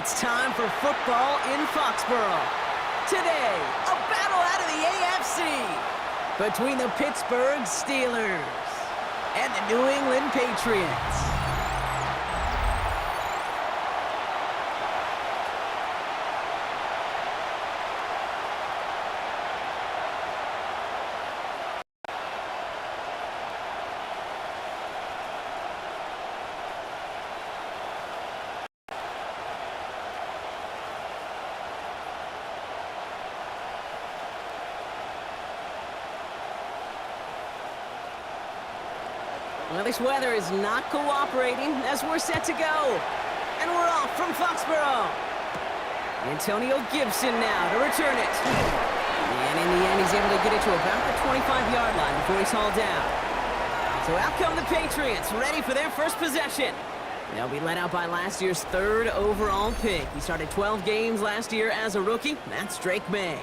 It's time for football in Foxborough. Today, a battle out of the AFC between the Pittsburgh Steelers and the New England Patriots. Well, this weather is not cooperating as we're set to go. And we're off from Foxborough. Antonio Gibson now to return it. And in the end, he's able to get it to about the 25-yard line before he's hauled down. So out come the Patriots, ready for their first possession. They'll be led out by last year's third overall pick. He started 12 games last year as a rookie. That's Drake May.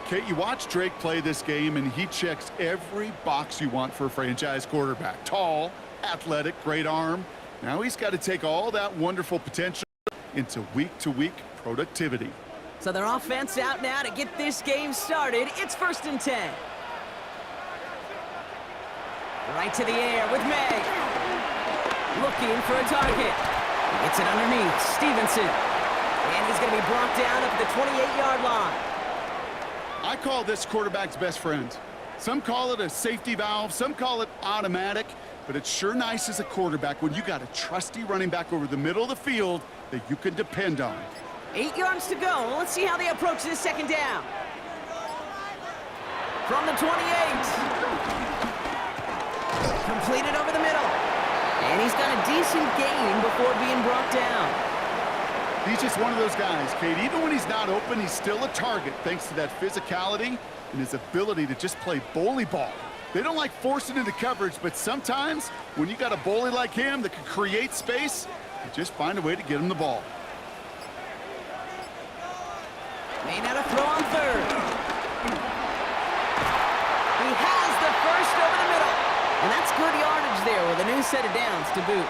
Kate, you watch Drake play this game, and he checks every box you want for a franchise quarterback. Tall, athletic, great arm. Now he's got to take all that wonderful potential into week-to-week productivity. So their offense out now to get this game started. It's 1st and 10. Right to the air with May. Looking for a target. He gets it underneath. Stevenson. And he's going to be brought down up at the 28-yard line. I call this quarterback's best friend. Some call it a safety valve, some call it automatic, but it's sure nice as a quarterback when you got a trusty running back over the middle of the field that you can depend on. 8 yards to go. Let's see how they approach this second down. From the 28. Completed over the middle. And he's got a decent gain before being brought down. He's just one of those guys, Kate. Even when he's not open, he's still a target thanks to that physicality and his ability to just play bully ball. They don't like forcing into coverage, but sometimes when you got a bully like him that can create space, you just find a way to get him the ball. May not a throw on third. He has the first over the middle. And that's good yardage there with a new set of downs to boot.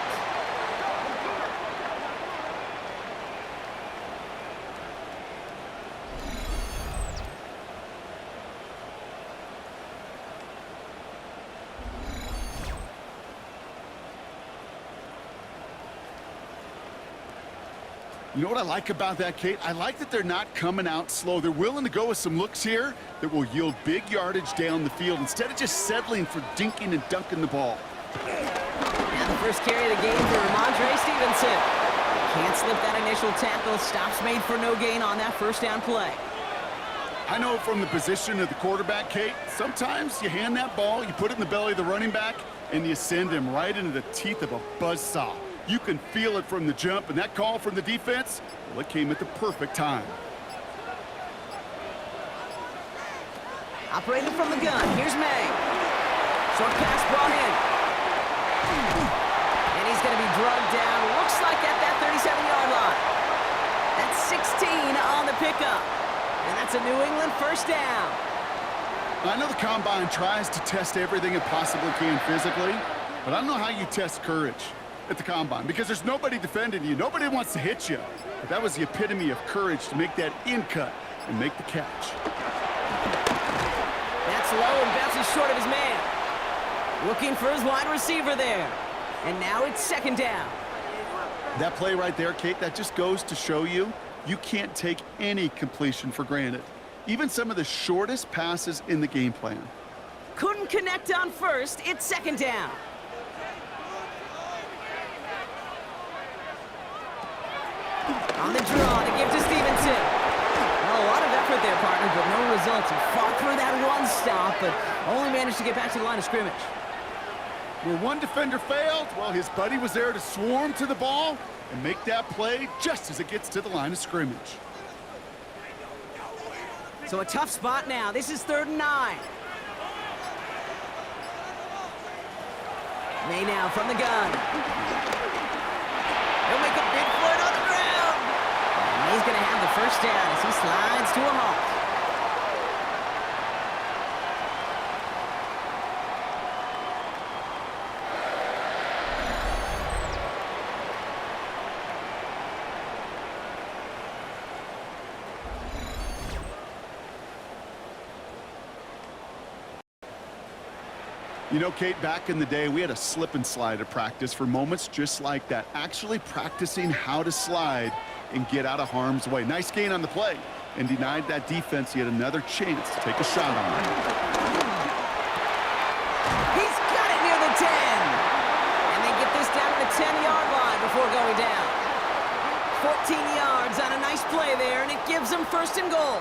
You know what I like about that, Kate? I like that they're not coming out slow. They're willing to go with some looks here that will yield big yardage down the field instead of just settling for dinking and dunking the ball. And the first carry of the game for Ramondre Stevenson. Can't slip that initial tackle. Stops made for no gain on that first down play. I know from the position of the quarterback, Kate, sometimes you hand that ball, you put it in the belly of the running back, and you send him right into the teeth of a buzzsaw. You can feel it from the jump, and that call from the defense, well, it came at the perfect time. Operating from the gun, here's May. Short pass brought in. And he's going to be drugged down, looks like at that 37-yard line. That's 16 on the pickup. And that's a New England first down. I know the Combine tries to test everything it possibly can physically, but I don't know how you test courage at the Combine, because there's nobody defending you. Nobody wants to hit you. But that was the epitome of courage to make that in cut and make the catch. That's low and bounces short of his man. Looking for his wide receiver there. And now it's second down. That play right there, Kate, that just goes to show you can't take any completion for granted. Even some of the shortest passes in the game plan. Couldn't connect on first. It's second down. On the draw to give to Stevenson. Well, a lot of effort there, partner, but no results. He fought through that one stop, but only managed to get back to the line of scrimmage. Where one defender failed, well, his buddy was there to swarm to the ball and make that play just as it gets to the line of scrimmage. So a tough spot now. This is 3rd and 9. May now from the gun. He'll make a big flirt on the ground. And he's going to have the first down as he slides to a halt. You know, Kate, back in the day, we had a slip and slide at practice for moments just like that. Actually practicing how to slide and get out of harm's way. Nice gain on the play, and denied that defense yet another chance to take a shot on it. He's got it near the 10. And they get this down to the 10-yard line before going down. 14 yards on a nice play there, and it gives them first and goal.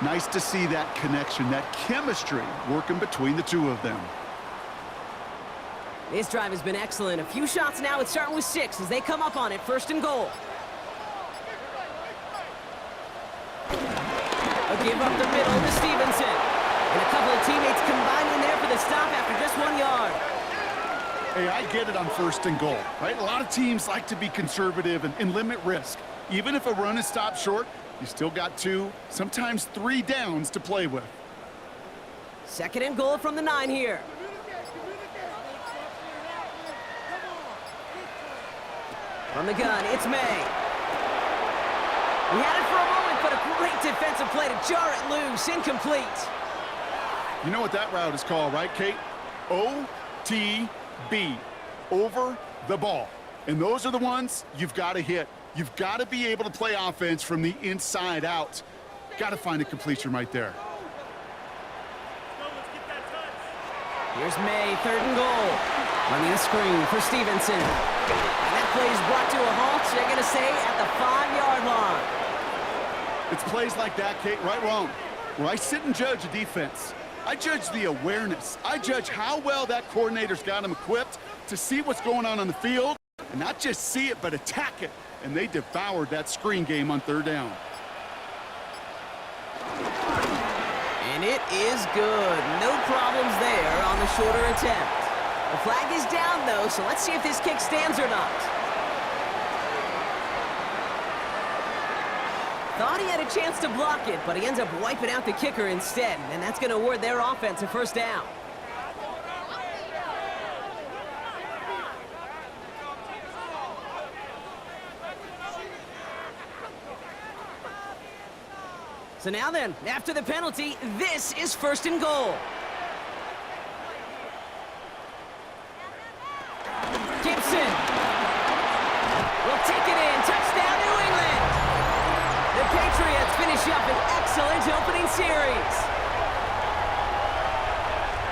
Nice to see that connection, that chemistry working between the two of them. This drive has been excellent. A few shots now. It's starting with 6 as they come up on it. First and goal. A give up the middle to Stevenson. And a couple of teammates combining there for the stop after just 1 yard. Hey, I get it on first and goal, right? A lot of teams like to be conservative and limit risk. Even if a run is stopped short, you still got 2, sometimes 3 downs to play with. Second and goal from the 9 here. From the gun, it's May. He had it for a moment, but a great defensive play to jar it loose. Incomplete. You know what that route is called, right, Kate? OTB, over the ball. And those are the ones you've got to hit. You've got to be able to play offense from the inside out. Got to find a completion right there. Here's May, third and goal. Running a screen for Stevenson. And that play is brought to a halt, they're going to say, at the 5-yard line. It's plays like that, Kate, right, wrong, where I sit and judge a defense. I judge the awareness. I judge how well that coordinator's got him equipped to see what's going on the field, and not just see it, but attack it. And they devoured that screen game on third down. And it is good. No problems there on the shorter attempt. The flag is down, though, so let's see if this kick stands or not. Thought he had a chance to block it, but he ends up wiping out the kicker instead, and that's going to award their offense a first down. So now then, after the penalty, this is first and goal. Gibson will take it in. Touchdown, New England. The Patriots finish up an excellent opening series.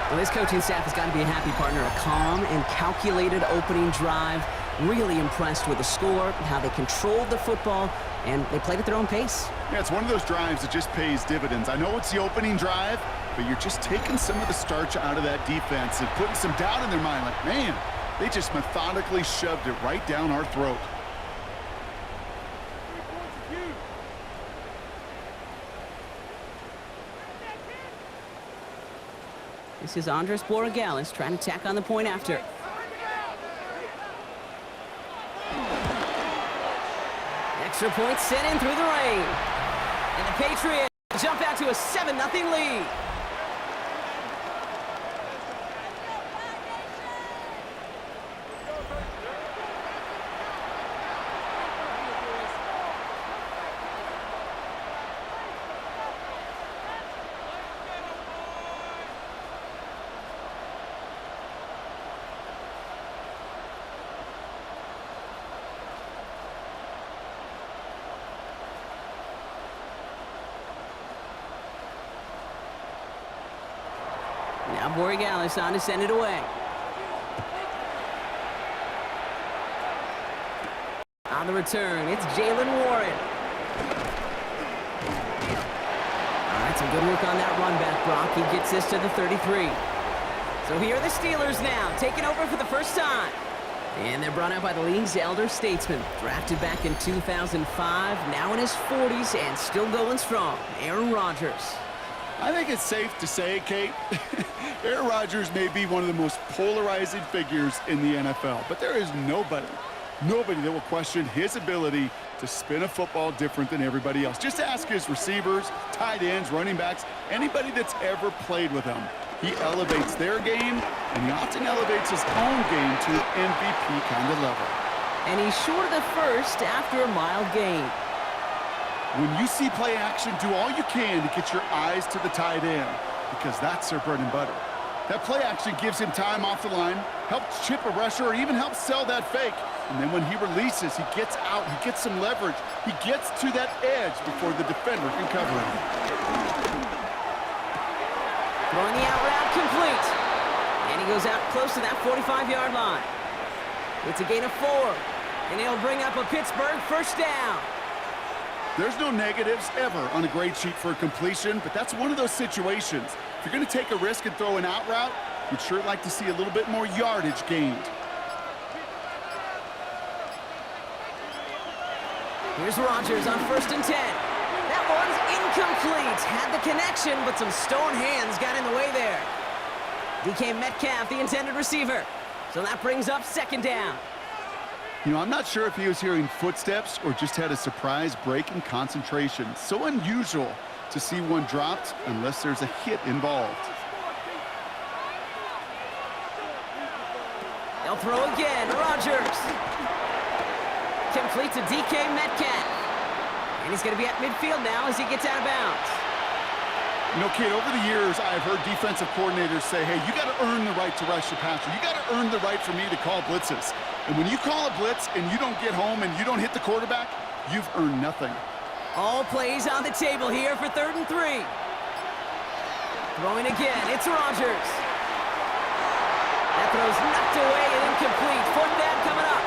Well, this coaching staff has got to be a happy partner. A calm and calculated opening drive. Really impressed with the score, how they controlled the football, and they played at their own pace. Yeah, it's one of those drives that just pays dividends. I know it's the opening drive, but you're just taking some of the starch out of that defense and putting some doubt in their mind. Like, man, they just methodically shoved it right down our throat. This is Andres Borregales trying to tack on the point after. Extra point sent in through the rain. And the Patriots jump out to a 7-0 lead. Now Borregales on to send it away. On the return, it's Jalen Warren. All right, some good work on that run back, Brock. He gets this to the 33. So here are the Steelers now, taking over for the first time. And they're brought out by the league's elder statesman. Drafted back in 2005, now in his 40s and still going strong. Aaron Rodgers. I think it's safe to say, Kate, Aaron Rodgers may be one of the most polarizing figures in the NFL, but there is nobody that will question his ability to spin a football different than everybody else. Just ask his receivers, tight ends, running backs, anybody that's ever played with him. He elevates their game, and he often elevates his own game to an MVP kind of level. And he's short of the first after a mild gain. When you see play action, do all you can to get your eyes to the tight end, because that's their bread and butter. That play action gives him time off the line, helps chip a rusher, or even helps sell that fake. And then when he releases, he gets out, he gets some leverage. He gets to that edge before the defender can cover him. Throwing the out route complete. And he goes out close to that 45-yard line. It's a gain of 4. And he'll bring up a Pittsburgh first down. There's no negatives ever on a grade sheet for a completion, but that's one of those situations. If you're going to take a risk and throw an out route, you'd sure like to see a little bit more yardage gained. Here's Rodgers on 1st and 10. That one's incomplete. Had the connection, but some stone hands got in the way there. DK Metcalf, the intended receiver. So that brings up 2nd down. You know, I'm not sure if he was hearing footsteps or just had a surprise break in concentration. So unusual to see one dropped unless there's a hit involved. They'll throw again. Rodgers. Complete to DK Metcalf. And he's going to be at midfield now as he gets out of bounds. You know, Kate, over the years, I've heard defensive coordinators say, hey, you got to earn the right to rush the passer. You got to earn the right for me to call blitzes. And when you call a blitz and you don't get home and you don't hit the quarterback, you've earned nothing. All plays on the table here for 3rd and 3. Throwing again. It's Rodgers. That throw's knocked away and incomplete. 4th down coming up.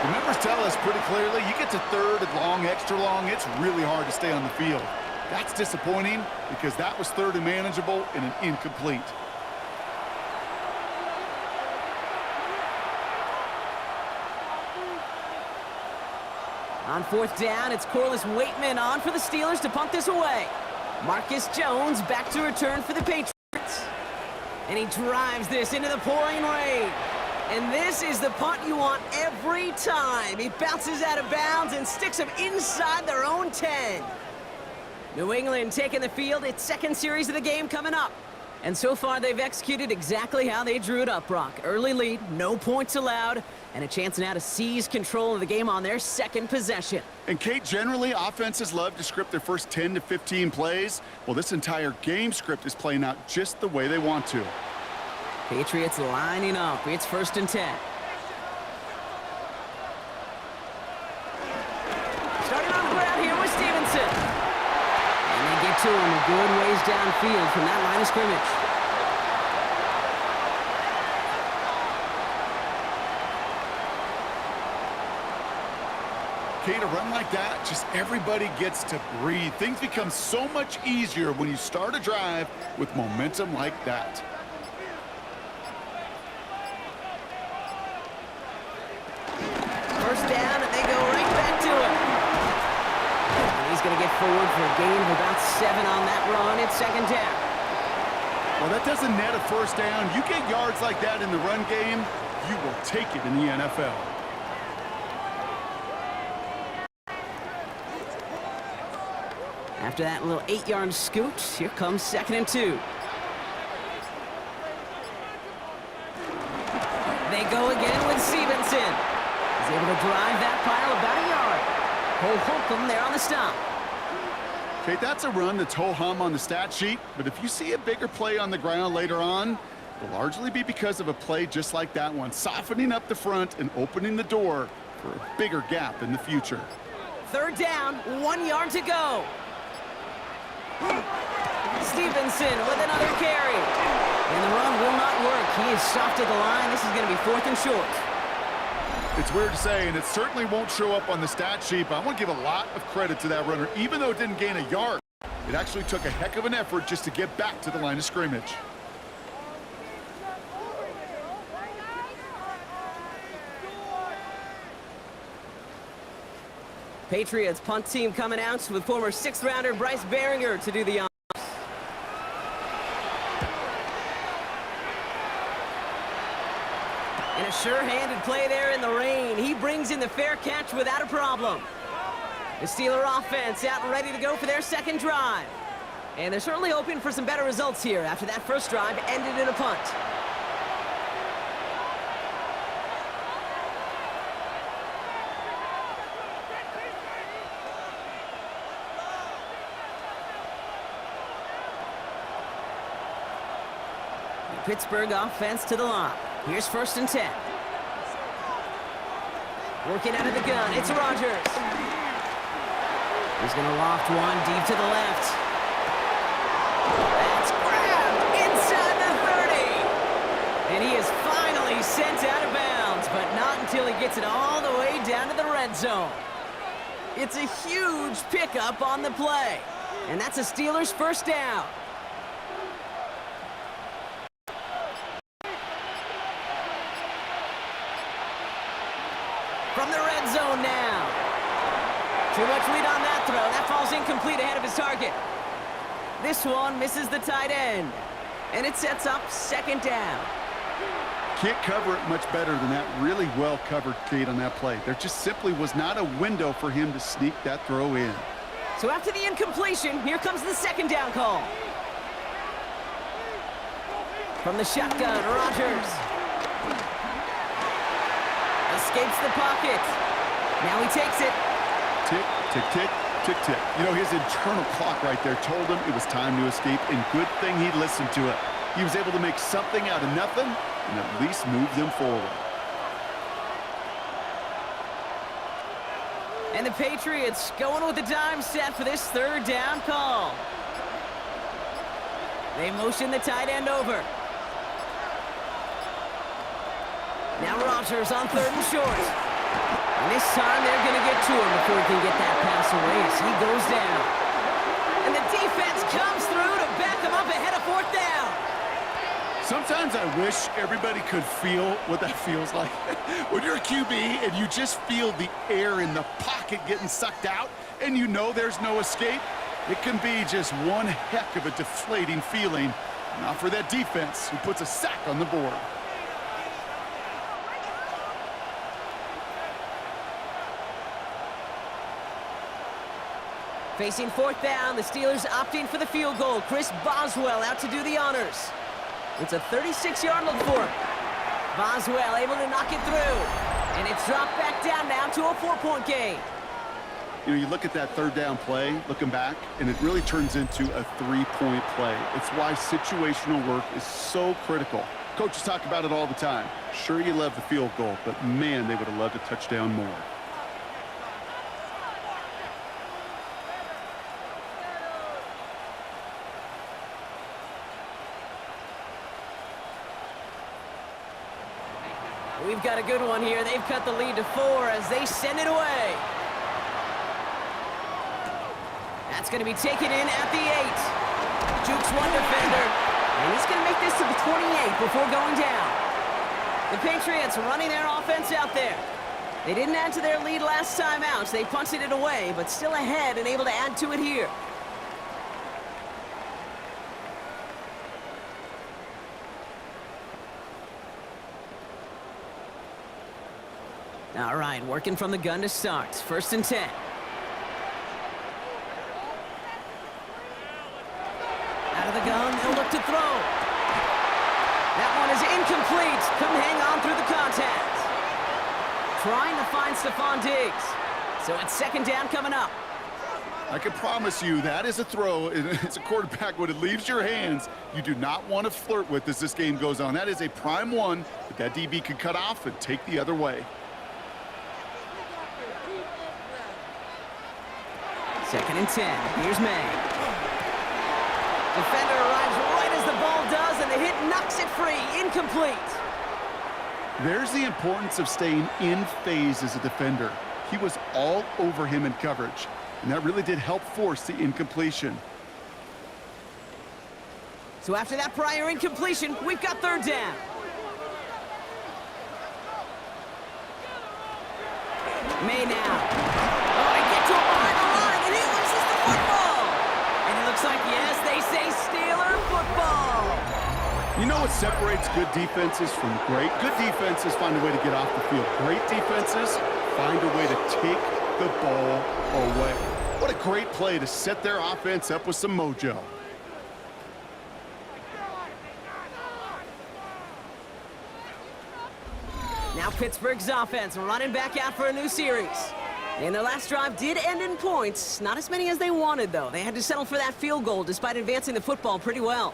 The numbers tell us pretty clearly, you get to 3rd and long, extra long, it's really hard to stay on the field. That's disappointing because that was 3rd and manageable and an incomplete. On 4th down, it's Corliss Waitman on for the Steelers to punt this away. Marcus Jones back to return for the Patriots. And he drives this into the pouring rain. And this is the punt you want every time. He bounces out of bounds and sticks them inside their own 10. New England taking the field. Its 2nd series of the game coming up. And so far, they've executed exactly how they drew it up, Brock. Early lead, no points allowed, and a chance now to seize control of the game on their 2nd possession. And, Kate, generally, offenses love to script their first 10 to 15 plays. Well, this entire game script is playing out just the way they want to. Patriots lining up. It's 1st and 10. Starting on the ground here with Stevenson. And they get to him a good ways downfield from that line of scrimmage. Kate, a run like that, just everybody gets to breathe. Things become so much easier when you start a drive with momentum like that. First down, and they go right back to it. And he's going to get forward for a gain of about 7 on that run. It's 2nd down. Well, that doesn't net a first down. You get yards like that in the run game, you will take it in the NFL. After that little 8-yard scoot, here comes 2nd and 2. They go again with Stevenson. He's able to drive that pile about a yard. Cole Holcomb there on the stop. Okay, that's a run that's ho-hum on the stat sheet, but if you see a bigger play on the ground later on, it'll largely be because of a play just like that one, softening up the front and opening the door for a bigger gap in the future. 3rd down, 1 yard to go. Stevenson with another carry. And the run will not work. He is soft at the line. This is going to be 4th and short. It's weird to say, and it certainly won't show up on the stat sheet, but I want to give a lot of credit to that runner. Even though it didn't gain a yard, it actually took a heck of an effort just to get back to the line of scrimmage. Patriots punt team coming out with former 6th-rounder Bryce Baringer to do the honors. And a sure-handed play there in the rain. He brings in the fair catch without a problem. The Steeler offense out and ready to go for their 2nd drive. And they're certainly hoping for some better results here after that first drive ended in a punt. Pittsburgh offense to the line. Here's 1st and 10. Working out of the gun, it's Rodgers. He's going to loft one deep to the left. That's grabbed inside the 30. And he is finally sent out of bounds, but not until he gets it all the way down to the red zone. It's a huge pickup on the play. And that's a Steelers' 1st down. From the red zone now. Too much lead on that throw. That falls incomplete ahead of his target. This one misses the tight end. And it sets up 2nd down. Can't cover it much better than that. Really well covered, Kate, on that play. There just simply was not a window for him to sneak that throw in. So after the incompletion, here comes the 2nd down call. From the shotgun, Rodgers. Escapes the pocket. Now he takes it. Tick, tick, tick, tick, tick. You know, his internal clock right there told him it was time to escape, and good thing he listened to it. He was able to make something out of nothing and at least move them forward. And the Patriots going with the dime set for this 3rd down call. They motion the tight end over. Now Rodgers on 3rd and short. And this time they're going to get to him before he can get that pass away as he goes down. And the defense comes through to back him up ahead of 4th down. Sometimes I wish everybody could feel what that feels like. When you're a QB and you just feel the air in the pocket getting sucked out and you know there's no escape, it can be just one heck of a deflating feeling. Not for that defense who puts a sack on the board. Facing 4th down, the Steelers opting for the field goal. Chris Boswell out to do the honors. It's a 36-yard look for him. Boswell able to knock it through. And it's dropped back down now to a 4-point game. You know, you look at that 3rd down play, looking back, and it really turns into a 3-point play. It's why situational work is so critical. Coaches talk about it all the time. Sure, you love the field goal, but man, they would have loved a touchdown more. We've got a good one here. They've cut the lead to 4 as they send it away. That's going to be taken in at the 8. Jukes one defender. And he's going to make this to the 28 before going down. The Patriots running their offense out there. They didn't add to their lead last time out, so they punted it away, but still ahead and able to add to it here. All right, working from the gun to start. 1st and 10. Out of the gun, they'll look to throw. That one is incomplete. Couldn't hang on through the contact. Trying to find Stephon Diggs. So it's 2nd down coming up. I can promise you that is a throw. It's a quarterback when it leaves your hands you do not want to flirt with as this game goes on. That is a prime one, but that DB can cut off and take the other way. 2nd and 10. Here's May. Defender arrives right as the ball does, and the hit knocks it free. Incomplete. There's the importance of staying in phase as a defender. He was all over him in coverage, and that really did help force the incompletion. So after that prior incompletion, we've got 3rd down. May now. Get to him behind the line, and he loses the football. And it looks like, yes, they say Steeler football. You know what separates good defenses from great? Good defenses find a way to get off the field. Great defenses find a way to take the ball away. What a great play to set their offense up with some mojo. Now Pittsburgh's offense running back out for a new series. And their last drive did end in points. Not as many as they wanted, though. They had to settle for that field goal despite advancing the football pretty well.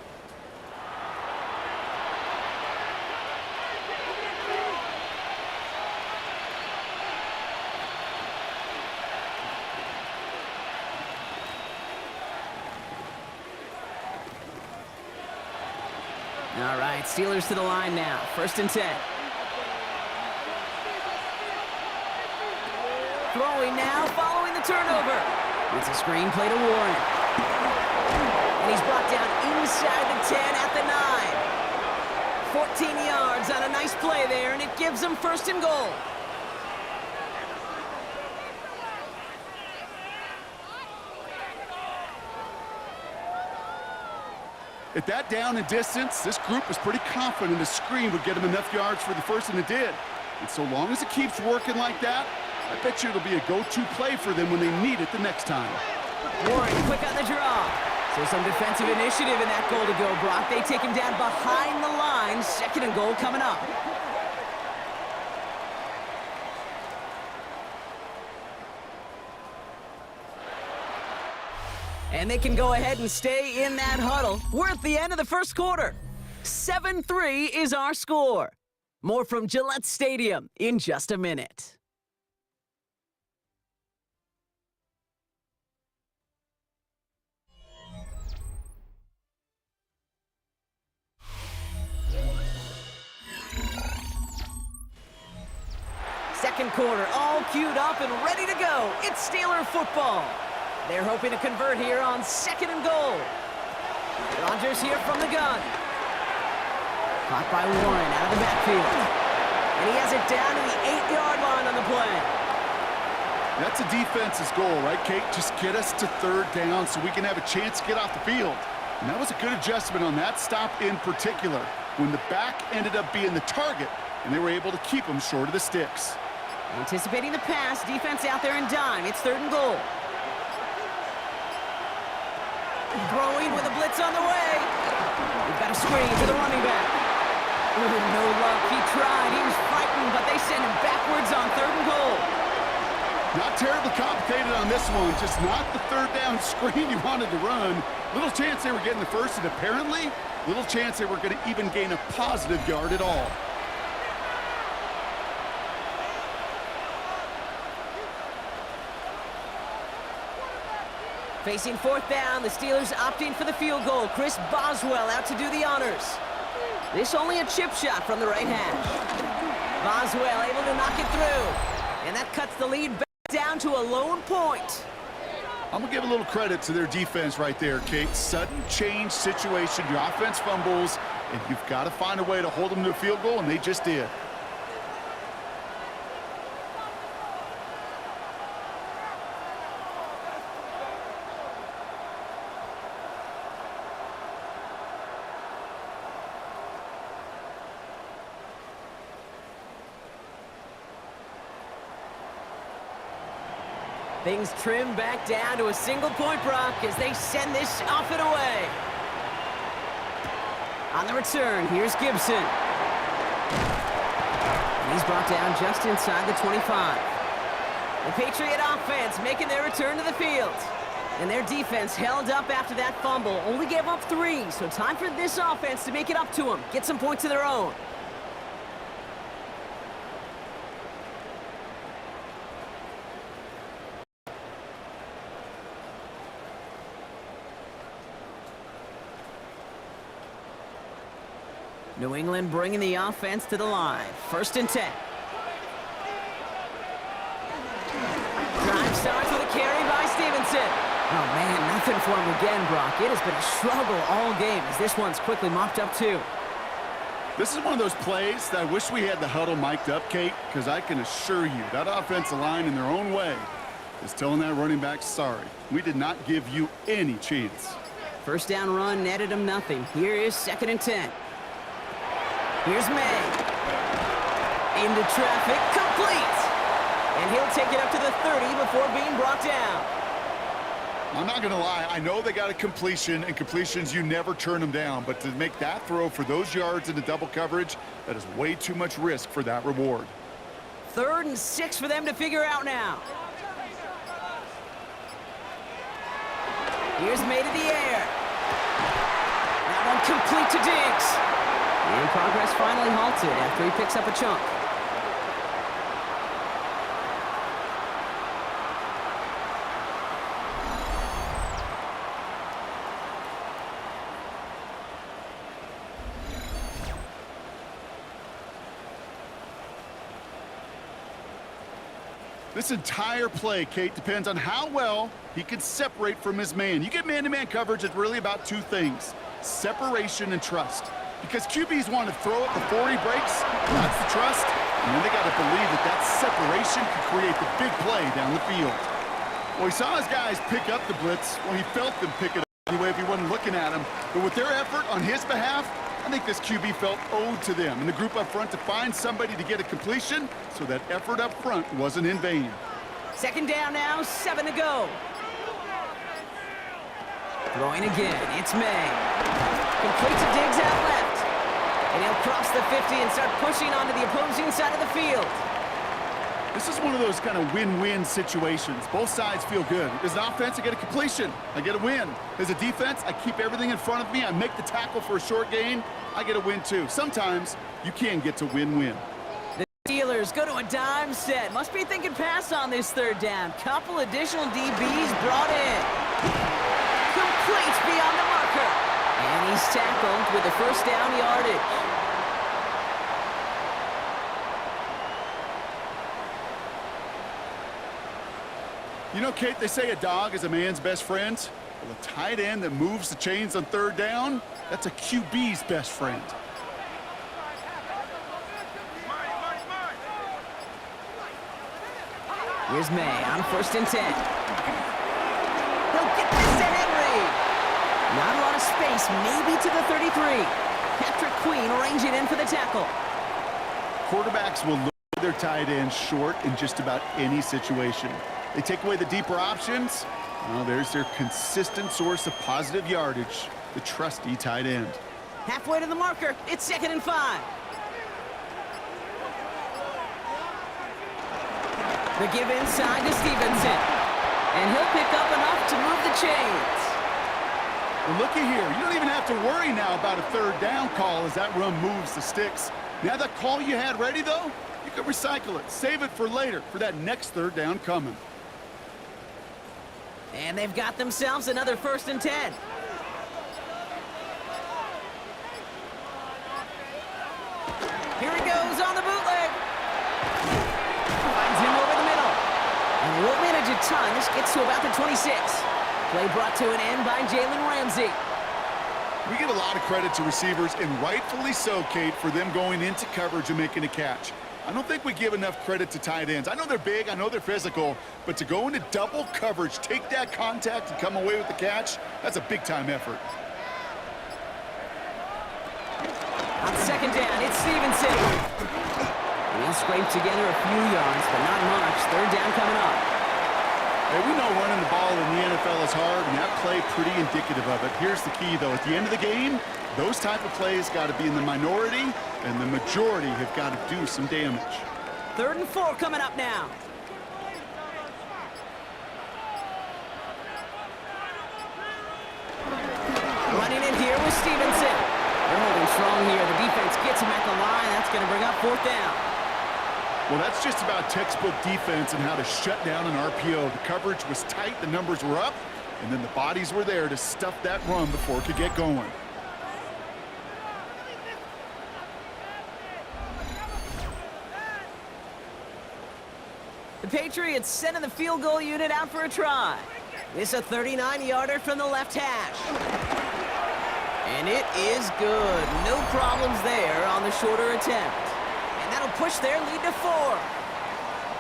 All right, Steelers to the line now. 1st and 10. Throwing now, following the turnover. It's a screen play to Warren. And he's brought down inside the 10 at the 9. 14 yards on a nice play there, and it gives them 1st and goal. At that down and distance, this group was pretty confident the screen would get them enough yards for the 1st, and it did. And so long as it keeps working like that, I bet you it'll be a go-to play for them when they need it the next time. Warren quick on the draw. So some defensive initiative in that goal to go, Brock. They take him down behind the line. 2nd and goal coming up. And they can go ahead and stay in that huddle. We're at the end of the 1st quarter. 7-3 is our score. More from Gillette Stadium in just a minute. Second quarter, all queued up and ready to go. It's Steeler football. They're hoping to convert here on 2nd and goal. Rodgers here from the gun. Caught by Warren out of the backfield. And he has it down to the 8-yard line on the play. That's a defense's goal, right, Kate? Just get us to 3rd down so we can have a chance to get off the field. And that was a good adjustment on that stop in particular, when the back ended up being the target, and they were able to keep him short of the sticks. Anticipating the pass, defense out there in dime. It's 3rd and goal. Throwing with a blitz on the way. We've got a screen to the running back. Ooh, no luck. He tried. He was fighting, but they send him backwards on 3rd and goal. Not terribly complicated on this one. Just not the 3rd down screen you wanted to run. Little chance they were getting the 1st, and apparently, little chance they were going to even gain a positive yard at all. Facing 4th down, the Steelers opting for the field goal. Chris Boswell out to do the honors. This only a chip shot from the right hash. Boswell able to knock it through. And that cuts the lead back down to a lone point. I'm going to give a little credit to their defense right there, Kate. Sudden change situation. Your offense fumbles, and you've got to find a way to hold them to a field goal, and they just did. Things trim back down to a single point, Brock, as they send this off and away. On the return, here's Gibson. And he's brought down just inside the 25. The Patriot offense making their return to the field. And their defense held up after that fumble. Only gave up 3, so time for this offense to make it up to them. Get some points of their own. New England bringing the offense to the line. 1st and 10. Drive starts with a carry by Stevenson. Oh, man, nothing for him again, Brock. It has been a struggle all game as this one's quickly mopped up, too. This is one of those plays that I wish we had the huddle mic'd up, Kate, because I can assure you that offensive line in their own way is telling that running back, sorry, we did not give you any chance. 1st down run netted him nothing. Here is 2nd and 10. Here's May. Into traffic, complete. And he'll take it up to the 30 before being brought down. I'm not going to lie. I know they got a completion, and completions, you never turn them down. But to make that throw for those yards into double coverage, that is way too much risk for that reward. 3rd and 6 for them to figure out now. Here's May to the air. That one complete to Diggs. And progress finally halted after he picks up a chunk. This entire play, Kate, depends on how well he can separate from his man. You get man-to-man coverage, it's really about two things: separation and trust. Because QBs want to throw it before he breaks, that's the trust, and then they got to believe that that separation can create the big play down the field. Well, he saw his guys pick up the blitz. Well, he felt them pick it up anyway if he wasn't looking at him. But with their effort on his behalf, I think this QB felt owed to them and the group up front to find somebody to get a completion, so that effort up front wasn't in vain. Second down now, 7 to go. Throwing again, it's May. Completes a Diggs out left. And he'll cross the 50 and start pushing onto the opposing side of the field. This is one of those kind of win-win situations. Both sides feel good. As an offense, I get a completion. I get a win. As a defense, I keep everything in front of me. I make the tackle for a short gain. I get a win, too. Sometimes you can get to win-win. The Steelers go to a dime set. Must be thinking pass on this third down. Couple additional DBs brought in. Complete beyond the marker. And he's tackled with the first down yardage. You know, Kate, they say a dog is a man's best friend. Well, a tight end that moves the chains on third down, that's a QB's best friend. Here's May on 1st and 10. He'll get this to Henry. Not a lot of space, maybe to the 33. Patrick Queen arranging in for the tackle. Quarterbacks will look at their tight end short in just about any situation. They take away the deeper options. Well, there's their consistent source of positive yardage, the trusty tight end. Halfway to the marker, it's 2nd and 5. The give inside to Stevenson. And he'll pick up enough to move the chains. Well, looky here. You don't even have to worry now about a third down call as that run moves the sticks. Now that call you had ready, though, you can recycle it. Save it for later, for that next third down coming. And they've got themselves another 1st and 10. Here he goes on the bootleg. Finds him over the middle. And he won't manage a ton. This gets to about the 26. Play brought to an end by Jalen Ramsey. We give a lot of credit to receivers, and rightfully so, Kate, for them going into coverage and making a catch. I don't think we give enough credit to tight ends. I know they're big, I know they're physical, but to go into double coverage, take that contact, and come away with the catch, that's a big-time effort. On 2nd down, it's Stevenson. And he'll scrape together a few yards, but not much. 3rd down coming up. Hey, we know running the ball in the NFL is hard, and that play pretty indicative of it. Here's the key, though. At the end of the game, those type of plays got to be in the minority, and the majority have got to do some damage. 3rd and 4 coming up now. Running in here with Stevenson. They're holding strong here. The defense gets him at the line. That's going to bring up 4th down. Well, that's just about textbook defense and how to shut down an RPO. The coverage was tight, the numbers were up, and then the bodies were there to stuff that run before it could get going. The Patriots sending the field goal unit out for a try. This a 39-yarder from the left hash. And it is good. No problems there on the shorter attempt. And that'll push their lead to 4. Well,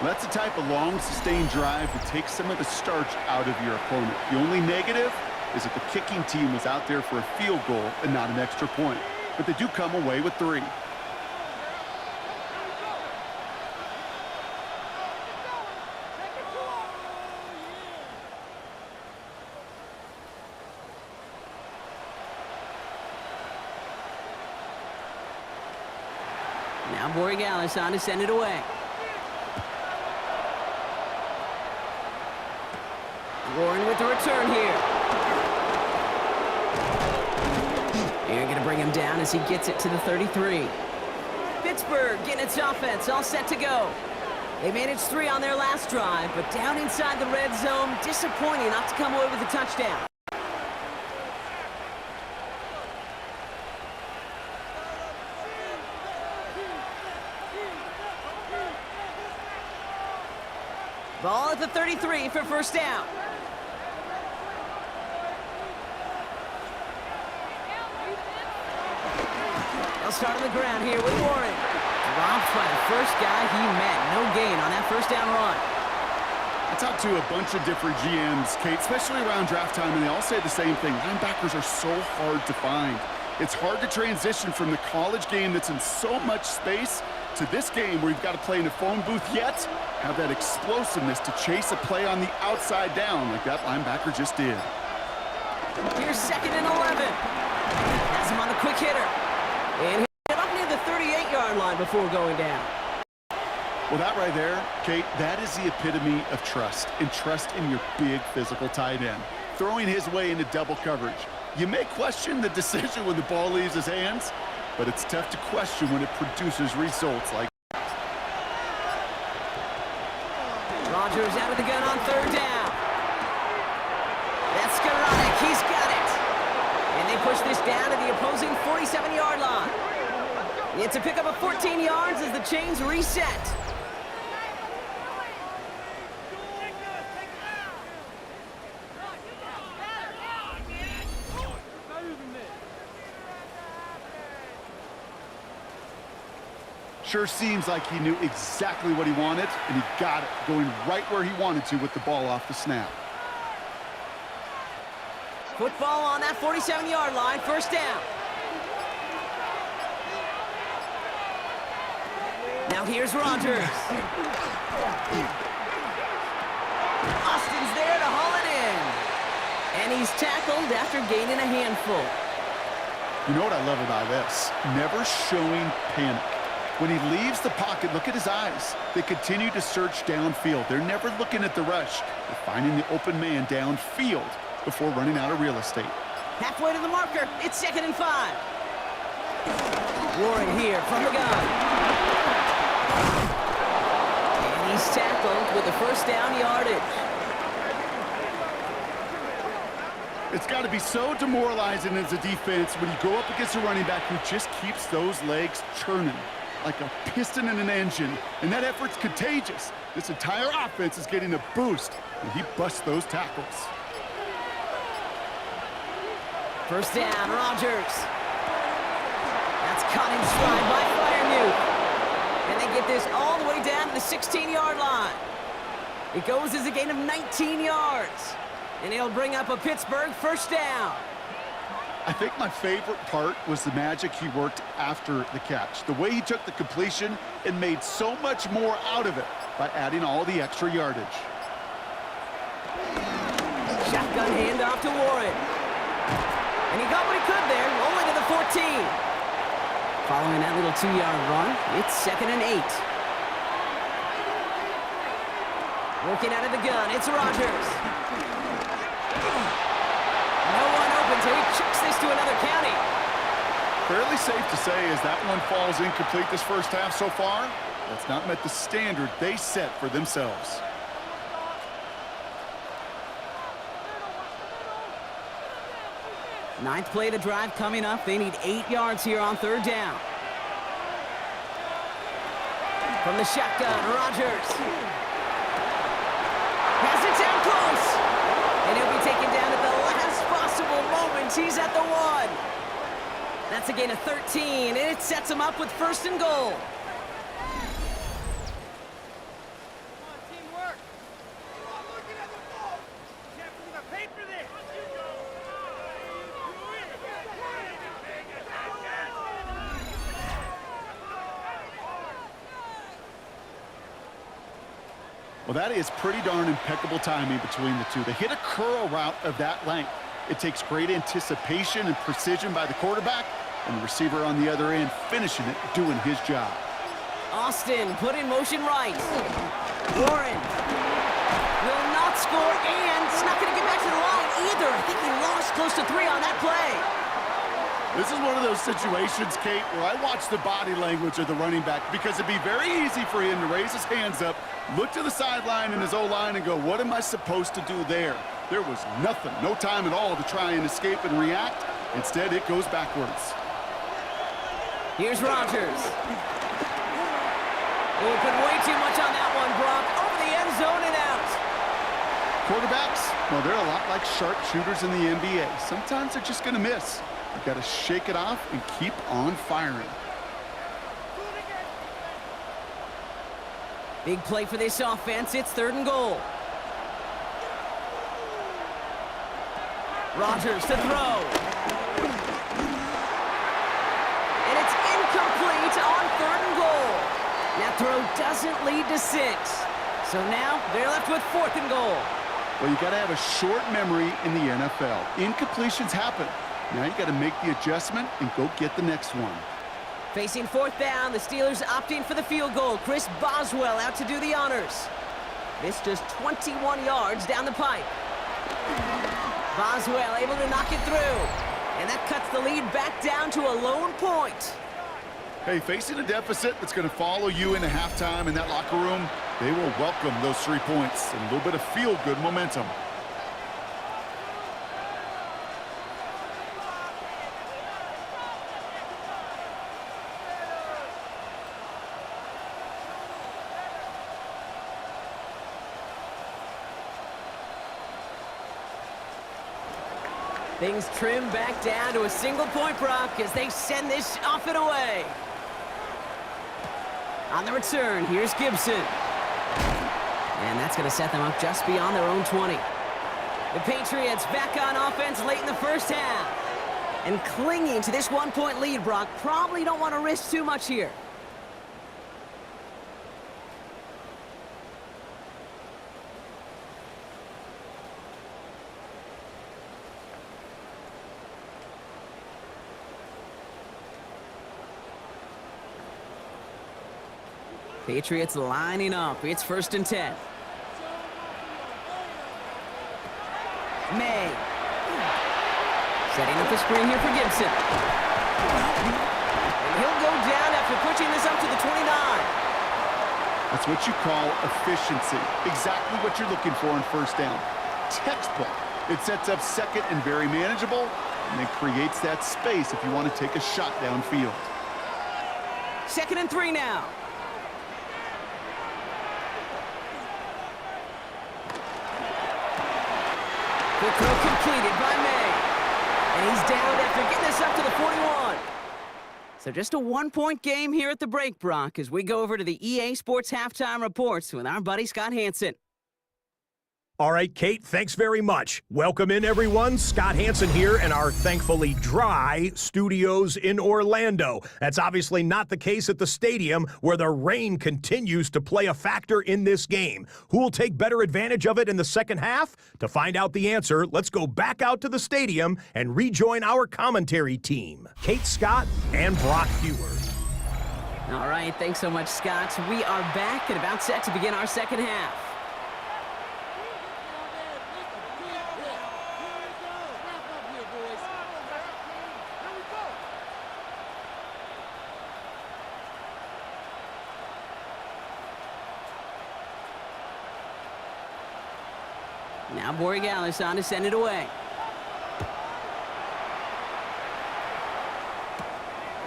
that's the type of long, sustained drive that takes some of the starch out of your opponent. The only negative is that the kicking team was out there for a field goal and not an extra point. But they do come away with 3. Now Borregales on to send it away. Warren with the return here. They're going to bring him down as he gets it to the 33. Pittsburgh getting its offense all set to go. They managed 3 on their last drive, but down inside the red zone, disappointing not to come away with a touchdown. Ball at the 33 for first down. They'll start on the ground here with Warren. Dropped by the first guy he met. No gain on that first down run. I talked to a bunch of different GMs, Kate, especially around draft time, and they all say the same thing. Linebackers are so hard to find. It's hard to transition from the college game that's in so much space to this game where you've got to play in a phone booth, yet have that explosiveness to chase a play on the outside down like that linebacker just did. Here's 2nd and 11. Has him on the quick hitter. And he'll get up near the 38-yard line before going down. Well, that right there, Kate, that is the epitome of trust, and trust in your big physical tight end. Throwing his way into double coverage. You may question the decision when the ball leaves his hands, but it's tough to question when it produces results like that. Rodgers out of the gun on 3rd down. That's Skoranek. He's got it. And they push this down to the opposing 47-yard line. It's a pickup of 14 yards as the chains reset. Sure seems like he knew exactly what he wanted, and he got it, going right where he wanted to with the ball off the snap. Football on that 47-yard line, first down. Now here's Rodgers. Austin's there to haul it in. And he's tackled after gaining a handful. You know what I love about this? Never showing panic. When he leaves the pocket, look at his eyes. They continue to search downfield. They're never looking at the rush. They're finding the open man downfield before running out of real estate. Halfway to the marker. It's 2nd and 5. Warren here from the gun. And he's tackled with the first down yardage. It's got to be so demoralizing as a defense when you go up against a running back who just keeps those legs churning like a piston in an engine, and that effort's contagious. This entire offense is getting a boost, and he busts those tackles. First down, Rodgers. That's caught in stride by Freiermuth. And they get this all the way down to the 16-yard line. It goes as a gain of 19 yards. And it'll bring up a Pittsburgh first down. I think my favorite part was the magic he worked after the catch. The way he took the completion and made so much more out of it by adding all the extra yardage. Shotgun handoff to Warren. And he got what he could there, all the way to the 14. Following that little 2-yard run, it's 2nd and 8. Working out of the gun, it's Rodgers. No one open, so he chucks this to another county. Fairly safe to say as that one falls incomplete this first half so far, that's not met the standard they set for themselves. Ninth play of the drive coming up. They need 8 yards here on 3rd down. From the shotgun, Rodgers. Has it down close. And he'll be taken down at the last possible moment. He's at the 1. That's a gain of 13, and it sets him up with 1st and goal. Well, that is pretty darn impeccable timing between the two. They hit a curl route of that length. It takes great anticipation and precision by the quarterback, and the receiver on the other end finishing it, doing his job. Austin put in motion right. Warren will not score, and it's not going to get back to the line either. I think he lost close to 3 on that play. This is one of those situations, Kate, where I watch the body language of the running back because it'd be very easy for him to raise his hands up, look to the sideline in his O-line and go, what am I supposed to do there? There was nothing, no time at all to try and escape and react. Instead, it goes backwards. Here's Rodgers. Oh, put way too much on that one, Brock. Over the end zone and out. Quarterbacks, well, they're a lot like sharpshooters in the NBA. Sometimes they're just going to miss. You've got to shake it off and keep on firing. Big play for this offense. It's 3rd and goal. Rodgers to throw. And it's incomplete on 3rd and goal. That throw doesn't lead to 6. So now they're left with 4th and goal. Well, you got to have a short memory in the NFL. Incompletions happen. Now you got to make the adjustment and go get the next one. Facing 4th down, the Steelers opting for the field goal. Chris Boswell out to do the honors. This just 21 yards down the pipe. Boswell able to knock it through. And that cuts the lead back down to a lone point. Hey, facing a deficit that's going to follow you into halftime in that locker room, they will welcome those 3 points and a little bit of feel-good momentum. Things trim back down to a single-point Brock as they send this off and away. On the return, here's Gibson. And that's going to set them up just beyond their own 20. The Patriots back on offense late in the first half. And clinging to this 1-point lead, Brock, probably don't want to risk too much here. Patriots lining up. It's 1st and 10. May. Setting up the screen here for Gibson. And he'll go down after pushing this up to the 29. That's what you call efficiency. Exactly what you're looking for on 1st down. Textbook. It sets up 2nd and very manageable, and it creates that space if you want to take a shot downfield. 2nd and 3 now. Quick throw completed by May. And he's down after getting this up to the 41. So just a 1-point game here at the break, Brock, as we go over to the EA Sports Halftime Reports with our buddy Scott Hansen. All right, Kate, thanks very much. Welcome in, everyone. Scott Hansen here in our thankfully dry studios in Orlando. That's obviously not the case at the stadium, where the rain continues to play a factor in this game. Who will take better advantage of it in the second half? To find out the answer, let's go back out to the stadium and rejoin our commentary team, Kate Scott and Brock Heward. All right, thanks so much, Scott. We are back and about set to begin our second half. Now Borregales on to send it away.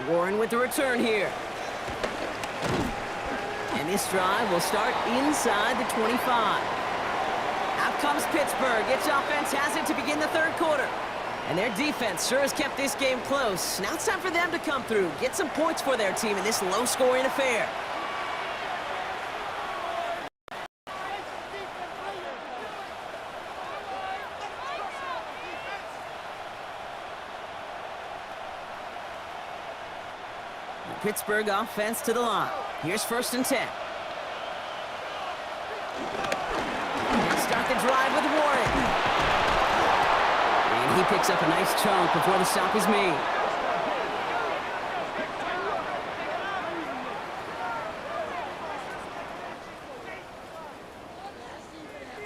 Warren with the return here. And this drive will start inside the 25. Out comes Pittsburgh. Its offense has it to begin the 3rd quarter. And their defense sure has kept this game close. Now it's time for them to come through, get some points for their team in this low-scoring affair. Pittsburgh offense to the line. Here's 1st and 10. And start the drive with Warren. And he picks up a nice chunk before the stop is made.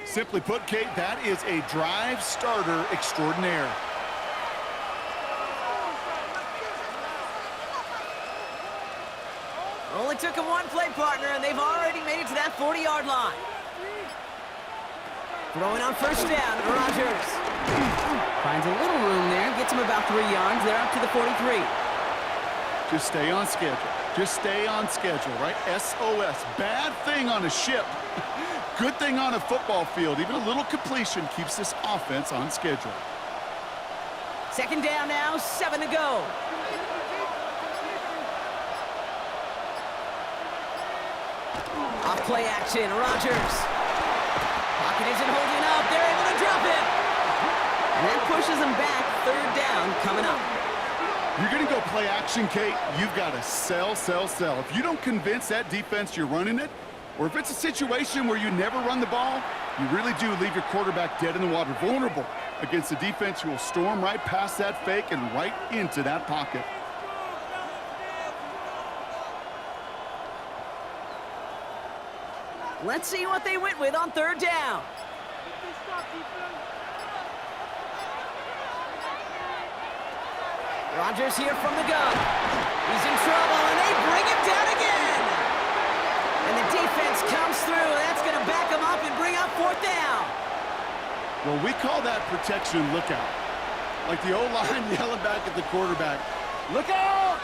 Simply put, Kate, that is a drive starter extraordinaire. Only took him one play, partner, and they've already made it to that 40-yard line. Throwing on 1st down, Rodgers. Finds a little room there, gets him about 3 yards. They're up to the 43. Just stay on schedule. Just stay on schedule, right? SOS. Bad thing on a ship. good thing on a football field. Even a little completion keeps this offense on schedule. Second down now, 7 to go. Off play action, Rodgers. Pocket isn't holding up. They're able to drop it. And that pushes them back. Third down coming up. You're going to go play action, Kate. You've got to sell, sell, sell. If you don't convince that defense you're running it, or if it's a situation where you never run the ball, you really do leave your quarterback dead in the water, vulnerable against a defense who will storm right past that fake and right into that pocket. Let's see what they went with on third down. Rodgers here from the gun. He's in trouble, and they bring him down again. And the defense comes through, and that's going to back him up and bring up fourth down. Well, we call that protection lookout. Like the O-line yelling back at the quarterback, look out!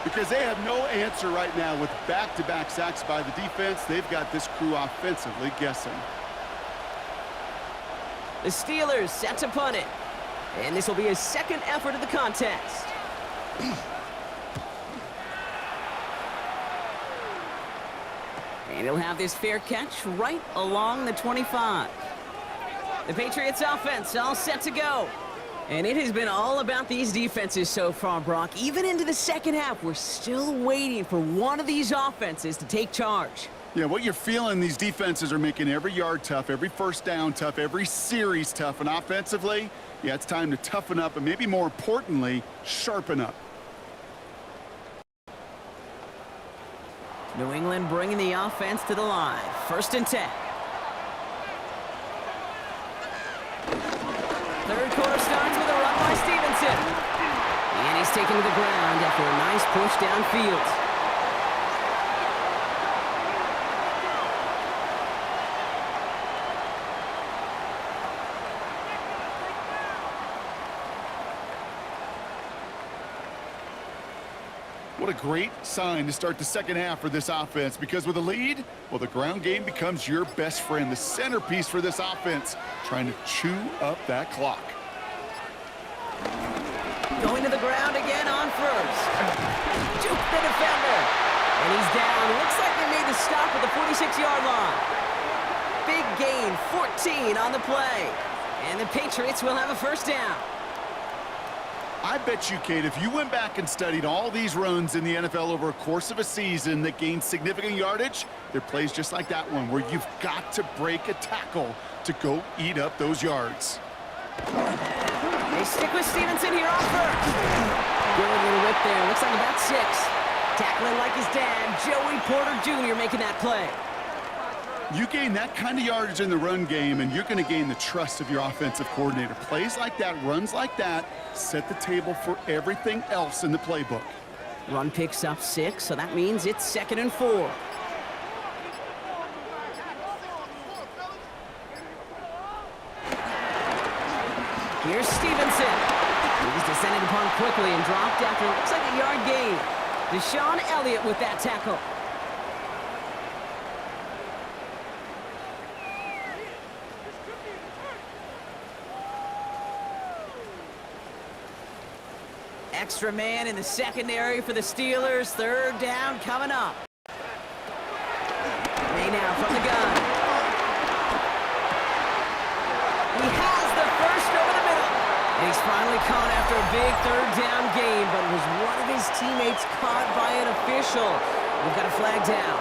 Because they have no answer right now with back-to-back sacks by the defense. They've got this crew offensively guessing. The Steelers set to punt it. And this will be his second effort of the contest. And he'll have this fair catch right along the 25. The Patriots offense all set to go. And it has been all about these defenses so far, Brock. Even into the second half, we're still waiting for one of these offenses to take charge. Yeah, what you're feeling, these defenses are making every yard tough, every first down tough, every series tough. And offensively, yeah, it's time to toughen up and maybe more importantly, sharpen up. New England bringing the offense to the line. First and 10. Third quarter starts with a run by Stevenson. And he's taken to the ground after a nice push downfield. What a great sign to start the second half for this offense, because with a lead, well, the ground game becomes your best friend, the centerpiece for this offense, trying to chew up that clock. Going to the ground again on first. Juke the defender. And he's down. Looks like they made the stop at the 46-yard line. Big gain, 14 on the play. And the Patriots will have a first down. I bet you, Kate, if you went back and studied all these runs in the NFL over a course of a season that gained significant yardage, there are plays just like that one where you've got to break a tackle to go eat up those yards. They stick with Stevenson here on first. Good little whip there. Looks like about 6. Tackling like his dad, Joey Porter Jr. making that play. You gain that kind of yardage in the run game, and you're going to gain the trust of your offensive coordinator. Plays like that, runs like that, set the table for everything else in the playbook. Run picks up 6, so that means it's 2nd and 4. Here's Stevenson. He's descended upon quickly and dropped after it looks like a yard gain. Deshaun Elliott with that tackle. Extra man in the secondary for the Steelers. Third down coming up. May now from the gun. He has the first over the middle. And he's finally caught after a big third down gain, but it was one of his teammates caught by an official. We've got a flag down.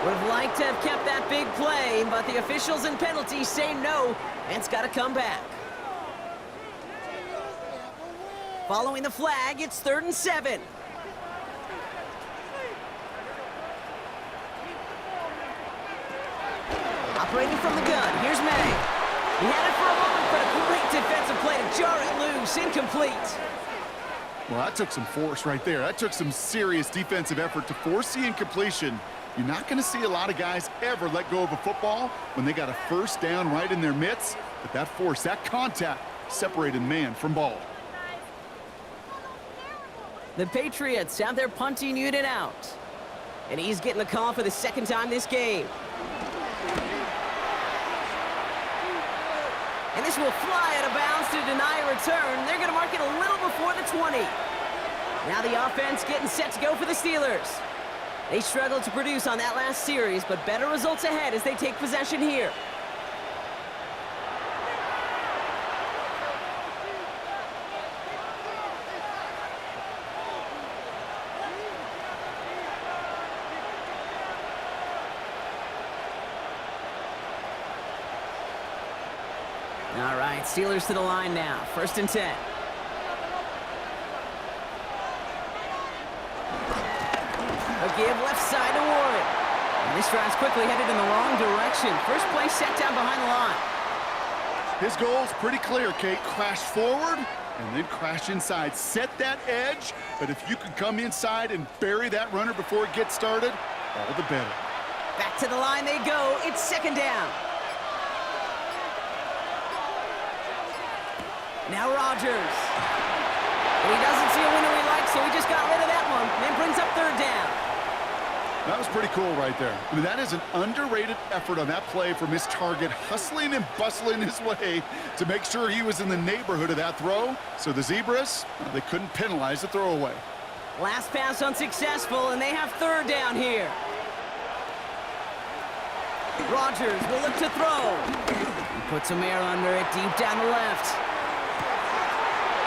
Would have liked to have kept that big play, but the officials and penalties say no, and it's got to come back. Following the flag, it's 3rd and 7. Operating from the gun, here's May. He had it for a moment, but a great defensive play to jar it loose, incomplete. Well, that took some force right there. That took some serious defensive effort to force the incompletion. You're not going to see a lot of guys ever let go of a football when they got a first down right in their midst, but that force, that contact, separated man from ball. The Patriots have their punting unit out. And he's getting the call for the second time this game. This will fly out of bounds to deny a return. They're going to mark it a little before the 20. Now the offense getting set to go for the Steelers. They struggled to produce on that last series, but better results ahead as they take possession here. All right, Steelers to the line now. 1st and 10. A give left side to Warren. And this drive's quickly headed in the wrong direction. First play set down behind the line. His goal's pretty clear, Kate. Crash forward and then crash inside. Set that edge, but if you can come inside and bury that runner before it gets started, all the better. Back to the line they go. It's 2nd down. Now Rodgers. And he doesn't see a window he likes, so he just got rid of that one. Then brings up 3rd down. That was pretty cool right there. I mean, that is an underrated effort on that play from his target, hustling and bustling his way to make sure he was in the neighborhood of that throw. So the Zebras, they couldn't penalize the throwaway. Last pass unsuccessful, and they have 3rd down here. Rodgers will look to throw. He puts some air under it deep down the left.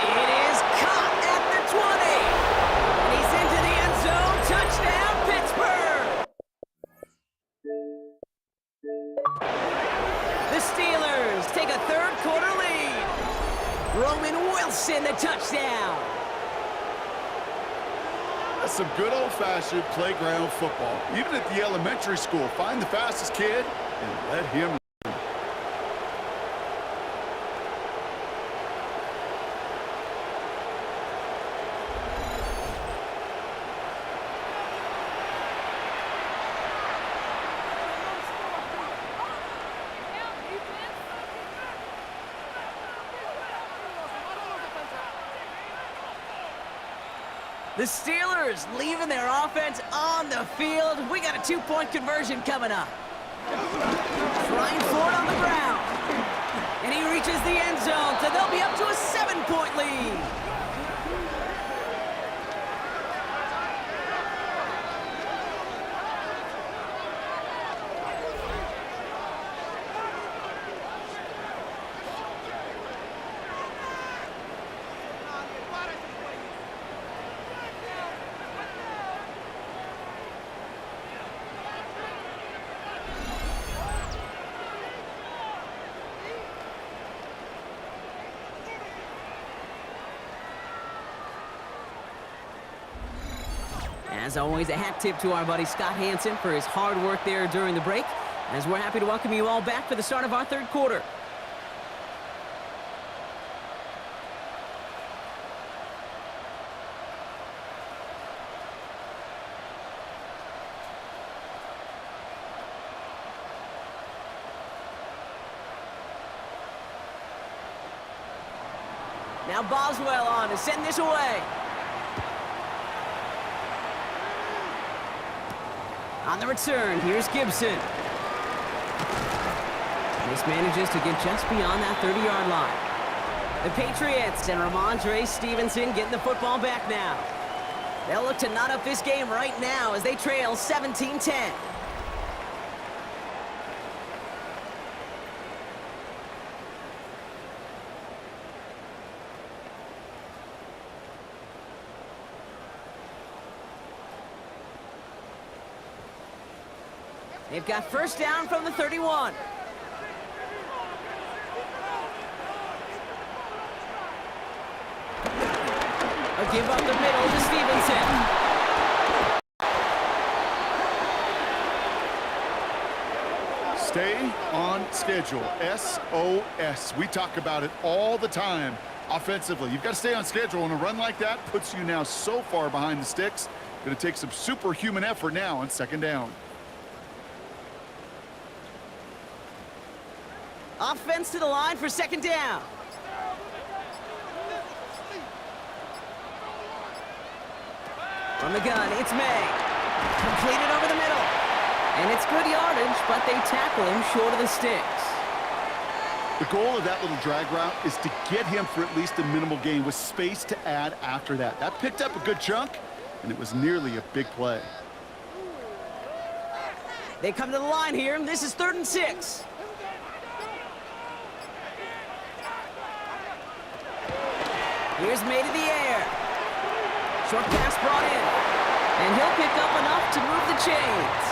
It is caught at the 20. And he's into the end zone. Touchdown, Pittsburgh. The Steelers take a 3rd quarter lead. Roman Wilson, the touchdown. That's some good old-fashioned playground football. Even at the elementary school, find the fastest kid and let him. The Steelers leaving their offense on the field. We got a 2-point conversion coming up. Trying for it on the ground. And he reaches the end zone, so they'll be up to a 7-point lead. As always, a hat tip to our buddy Scott Hansen for his hard work there during the break, as we're happy to welcome you all back for the start of our 3rd quarter. Now Boswell on to send this away. On the return, here's Gibson. This manages to get just beyond that 30-yard line. The Patriots and Ramondre Stevenson getting the football back now. They'll look to knot up this game right now as they trail 17-10. They've got 1st down from the 31. A give up the middle to Stevenson. Stay on schedule. SOS. We talk about it all the time offensively. You've got to stay on schedule, and a run like that puts you now so far behind the sticks. Going to take some superhuman effort now on 2nd down. Offense to the line for 2nd down. From the gun, it's May. Completed over the middle. And it's good yardage, but they tackle him short of the sticks. The goal of that little drag route is to get him for at least a minimal gain with space to add after that. That picked up a good chunk, and it was nearly a big play. They come to the line here, and this is 3rd and 6. Here's made in the air. Short pass brought in. And he'll pick up enough to move the chains.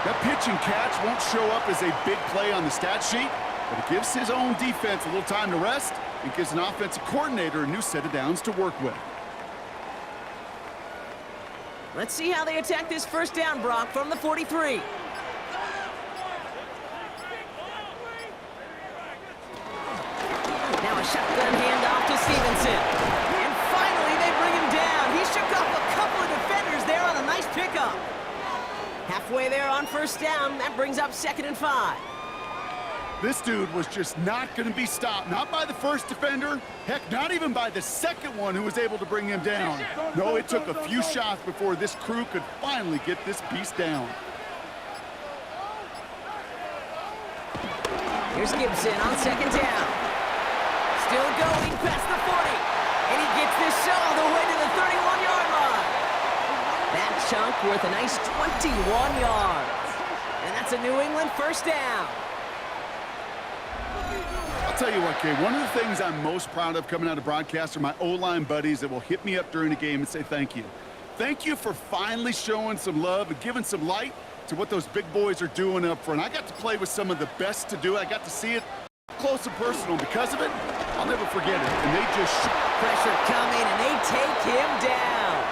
That pitch and catch won't show up as a big play on the stat sheet, but it gives his own defense a little time to rest and gives an offensive coordinator a new set of downs to work with. Let's see how they attack this first down, Brock, from the 43. Now a shotgun handoff to Stevenson. And finally, they bring him down. He shook off a couple of defenders there on a nice pickup. Halfway there on first down, that brings up 2nd and 5. This dude was just not going to be stopped, not by the first defender, heck, not even by the second one who was able to bring him down. No, it took a few shots before this crew could finally get this beast down. Here's Gibson on 2nd down. Still going past the 40. And he gets this all the way to the 31-yard line. That chunk worth a nice 21 yards. And that's a New England first down. I'll tell you what, Kay, one of the things I'm most proud of coming out of broadcast are my O-line buddies that will hit me up during the game and say thank you. Thank you for finally showing some love and giving some light to what those big boys are doing up front. I got to play with some of the best to do it. I got to see it close and personal. Because of it, I'll never forget it. And they just... Pressure coming, and they take him down.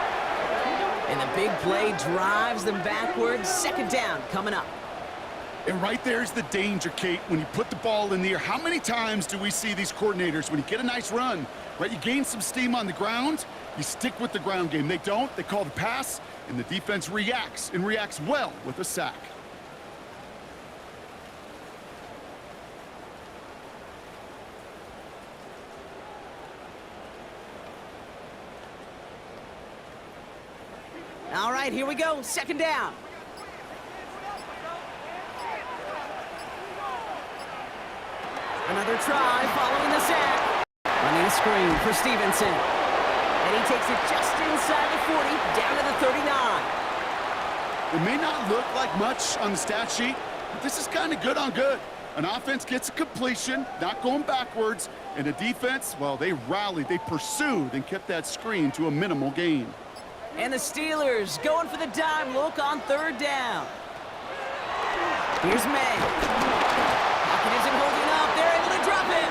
And the big play drives them backwards. 2nd down coming up. And right there's the danger, Kate, when you put the ball in the air. How many times do we see these coordinators, when you get a nice run, right, you gain some steam on the ground, you stick with the ground game. They don't. They call the pass, and the defense reacts, and reacts well with a sack. All right, here we go. 2nd down. Another try following the sack. Running a screen for Stevenson. And he takes it just inside the 40, down to the 39. It may not look like much on the stat sheet, but this is kind of good on good. An offense gets a completion, not going backwards, and a defense, well, they rallied, they pursued, and kept that screen to a minimal gain. And the Steelers going for the dime look on 3rd down. Here's May. Pocket isn't holding up. They're able to drop it.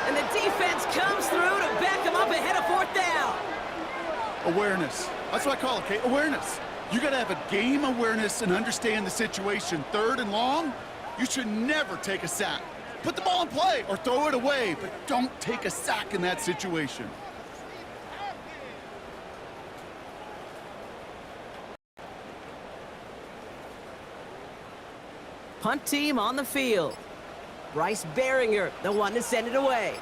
And the defense comes through to back them up ahead of 4th down. Awareness. That's what I call it, Kate. Awareness. You got to have a game awareness and understand the situation. 3rd and long, you should never take a sack. Put the ball in play or throw it away, but don't take a sack in that situation. Punt team on the field. Bryce Behringer, the one to send it away.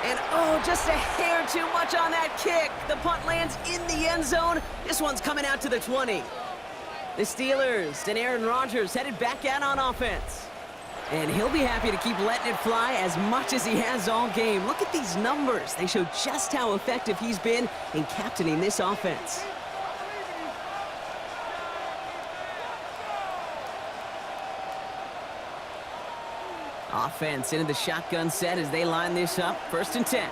And oh, just a hair too much on that kick. The punt lands in the end zone. This one's coming out to the 20. The Steelers and Aaron Rodgers headed back out on offense. And he'll be happy to keep letting it fly as much as he has all game. Look at these numbers. They show just how effective he's been in captaining this offense. Offense into the shotgun set as they line this up. 1st and 10.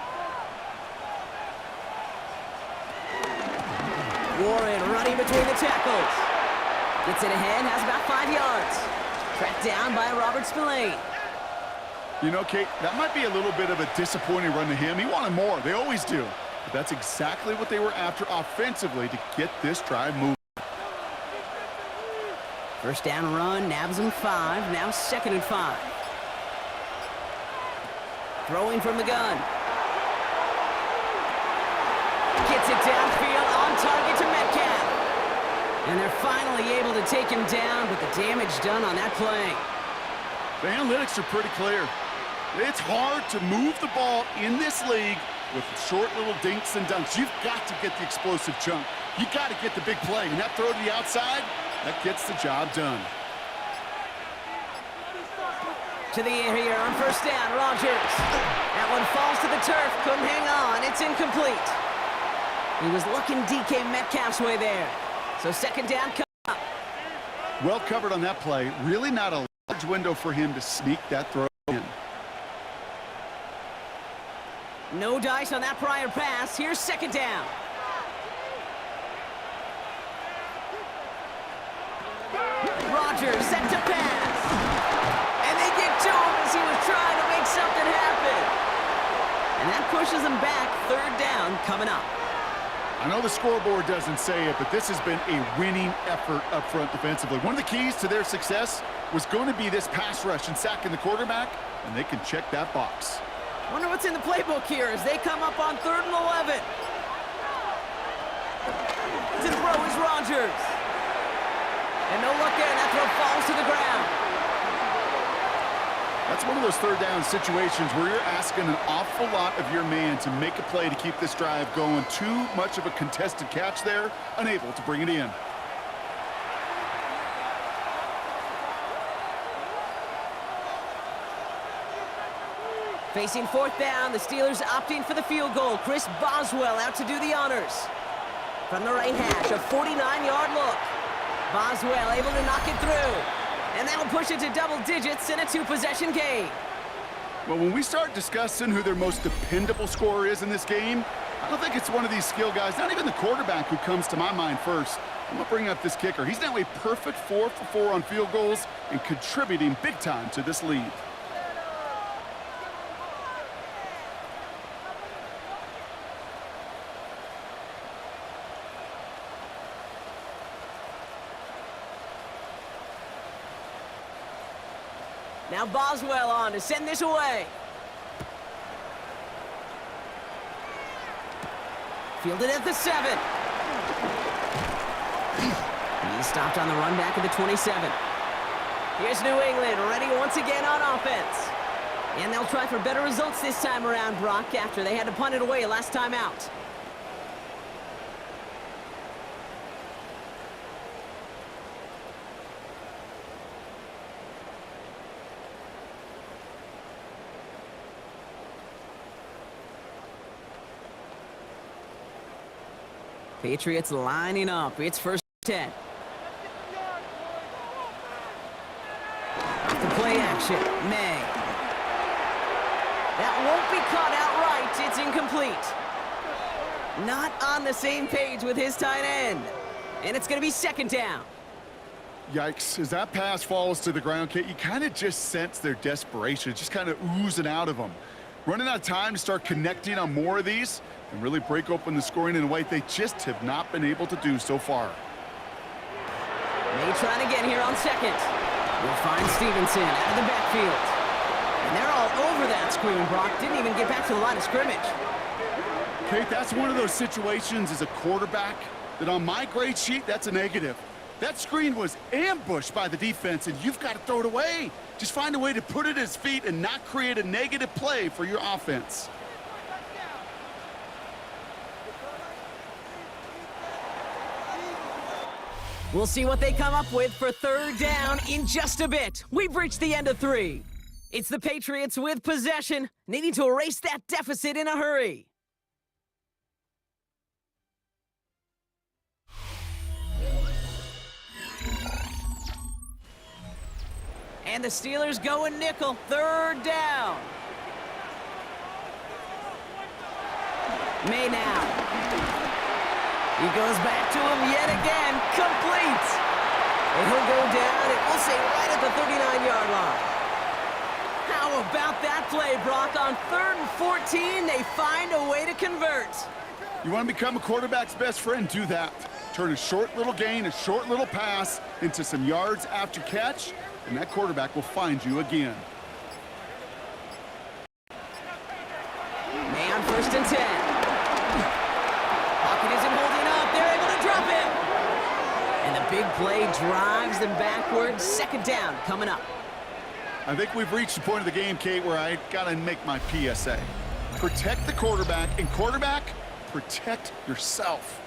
Warren running between the tackles. Gets it ahead, has about 5 yards. Tracked down by Robert Spillane. You know, Kate, that might be a little bit of a disappointing run to him. He wanted more. They always do. But that's exactly what they were after offensively to get this drive moving. 1st down run, nabs him 5. Now 2nd and 5. Throwing from the gun. Gets it downfield on target to Metcalf. And they're finally able to take him down, but the damage done on that play. The analytics are pretty clear. It's hard to move the ball in this league with short little dinks and dunks. You've got to get the explosive chunk. You got to get the big play. And that throw to the outside, that gets the job done. To the air here on first down, Rodgers. That one falls to the turf, couldn't hang on, it's incomplete. He was looking DK Metcalf's way there. So second down coming up. Well covered on that play. Really not a large window for him to sneak that throw in. No dice on that prior pass. Here's second down. Rodgers set to pass. And they get to him as he was trying to make something happen. And that pushes him back. Third down coming up. I know the scoreboard doesn't say it, but this has been a winning effort up front defensively. One of the keys to their success was going to be this pass rush and sacking the quarterback, and they can check that box. Wonder what's in the playbook here as they come up on 3rd and 11. To the throw is Rodgers. And no look there, and that throw falls to the ground. That's one of those third down situations where you're asking an awful lot of your man to make a play to keep this drive going. Too much of a contested catch there, unable to bring it in. Facing 4th down, the Steelers opting for the field goal. Chris Boswell out to do the honors. From the right hash, a 49-yard look. Boswell able to knock it through. And that'll push it to double digits in a 2-possession game. Well, when we start discussing who their most dependable scorer is in this game, I don't think it's one of these skill guys, not even the quarterback, who comes to my mind first. I'm going to bring up this kicker. He's now a perfect 4 for 4 on field goals and contributing big time to this lead. Now Boswell on to send this away. Fielded at the 7. He's stopped on the run back at the 27. Here's New England ready once again on offense. And they'll try for better results this time around, Brock, after they had to punt it away last time out. Patriots lining up. It's first 10. Off the play action. May. That won't be caught outright. It's incomplete. Not on the same page with his tight end. And it's going to be second down. Yikes. As that pass falls to the ground, Kate, you kind of just sense their desperation. It's just kind of oozing out of them. Running out of time to start connecting on more of these and really break open the scoring in a way they just have not been able to do so far. May trying again here on second. We'll find Stevenson out of the backfield. And they're all over that screen, Brock. Didn't even get back to the line of scrimmage. Kate, that's one of those situations as a quarterback that on my grade sheet, that's a negative. That screen was ambushed by the defense, and you've got to throw it away. Just find a way to put it at his feet and not create a negative play for your offense. We'll see what they come up with for third down in just a bit. We've reached the end of 3. It's the Patriots with possession, needing to erase that deficit in a hurry. And the Steelers going nickel, third down. May now. He goes back to him yet again, complete. And he'll go down, and we'll say right at the 39-yard line. How about that play, Brock? On 3rd and 14, they find a way to convert. You want to become a quarterback's best friend? Do that. Turn a short little gain, a short little pass into some yards after catch, and that quarterback will find you again. May on 1st and 10. Pocket isn't holding up. They're able to drop it. And the big play drives them backwards. Second down coming up. I think we've reached the point of the game, Kate, where I got to make my PSA. Protect the quarterback, and quarterback, protect yourself.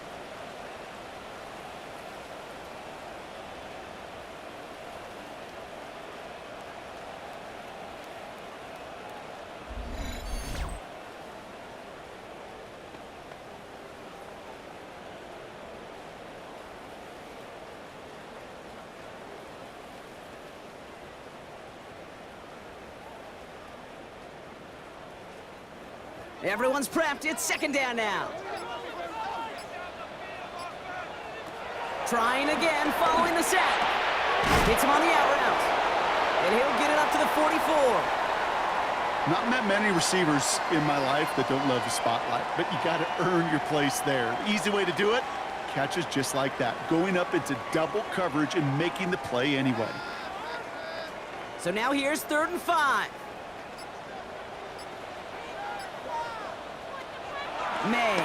Everyone's prepped. It's second down now. Trying again, following the sack. Hits him on the out route. And he'll get it up to the 44. Not met many receivers in my life that don't love the spotlight, but you got to earn your place there. The easy way to do it, catches just like that, going up into double coverage and making the play anyway. So now here's 3rd and 5. May.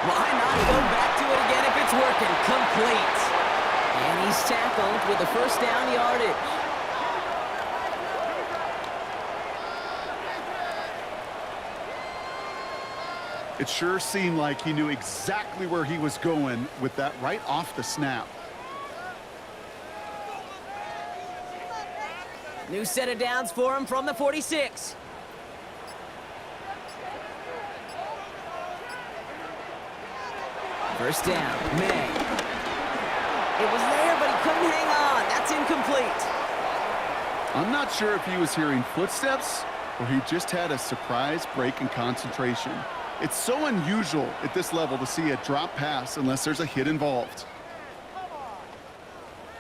Why not go back to it again if it's working? Complete. And he's tackled with the first down yardage. It sure seemed like he knew exactly where he was going with that right off the snap. New set of downs for him from the 46. First down, May. It was there, but he couldn't hang on. That's incomplete. I'm not sure if he was hearing footsteps or he just had a surprise break in concentration. It's so unusual at this level to see a drop pass unless there's a hit involved.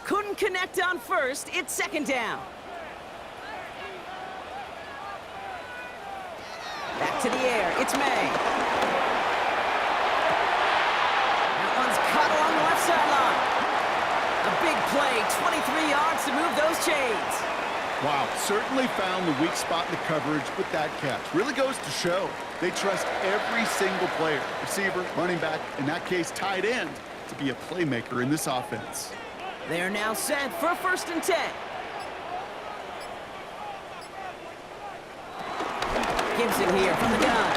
Couldn't connect on first. It's second down. Back to the air. It's May. Caught along the left sideline. A big play, 23 yards to move those chains. Wow, certainly found the weak spot in the coverage with that catch. Really goes to show they trust every single player, receiver, running back, in that case tight end, to be a playmaker in this offense. They are now set for 1st and 10. Gibson here from the gun.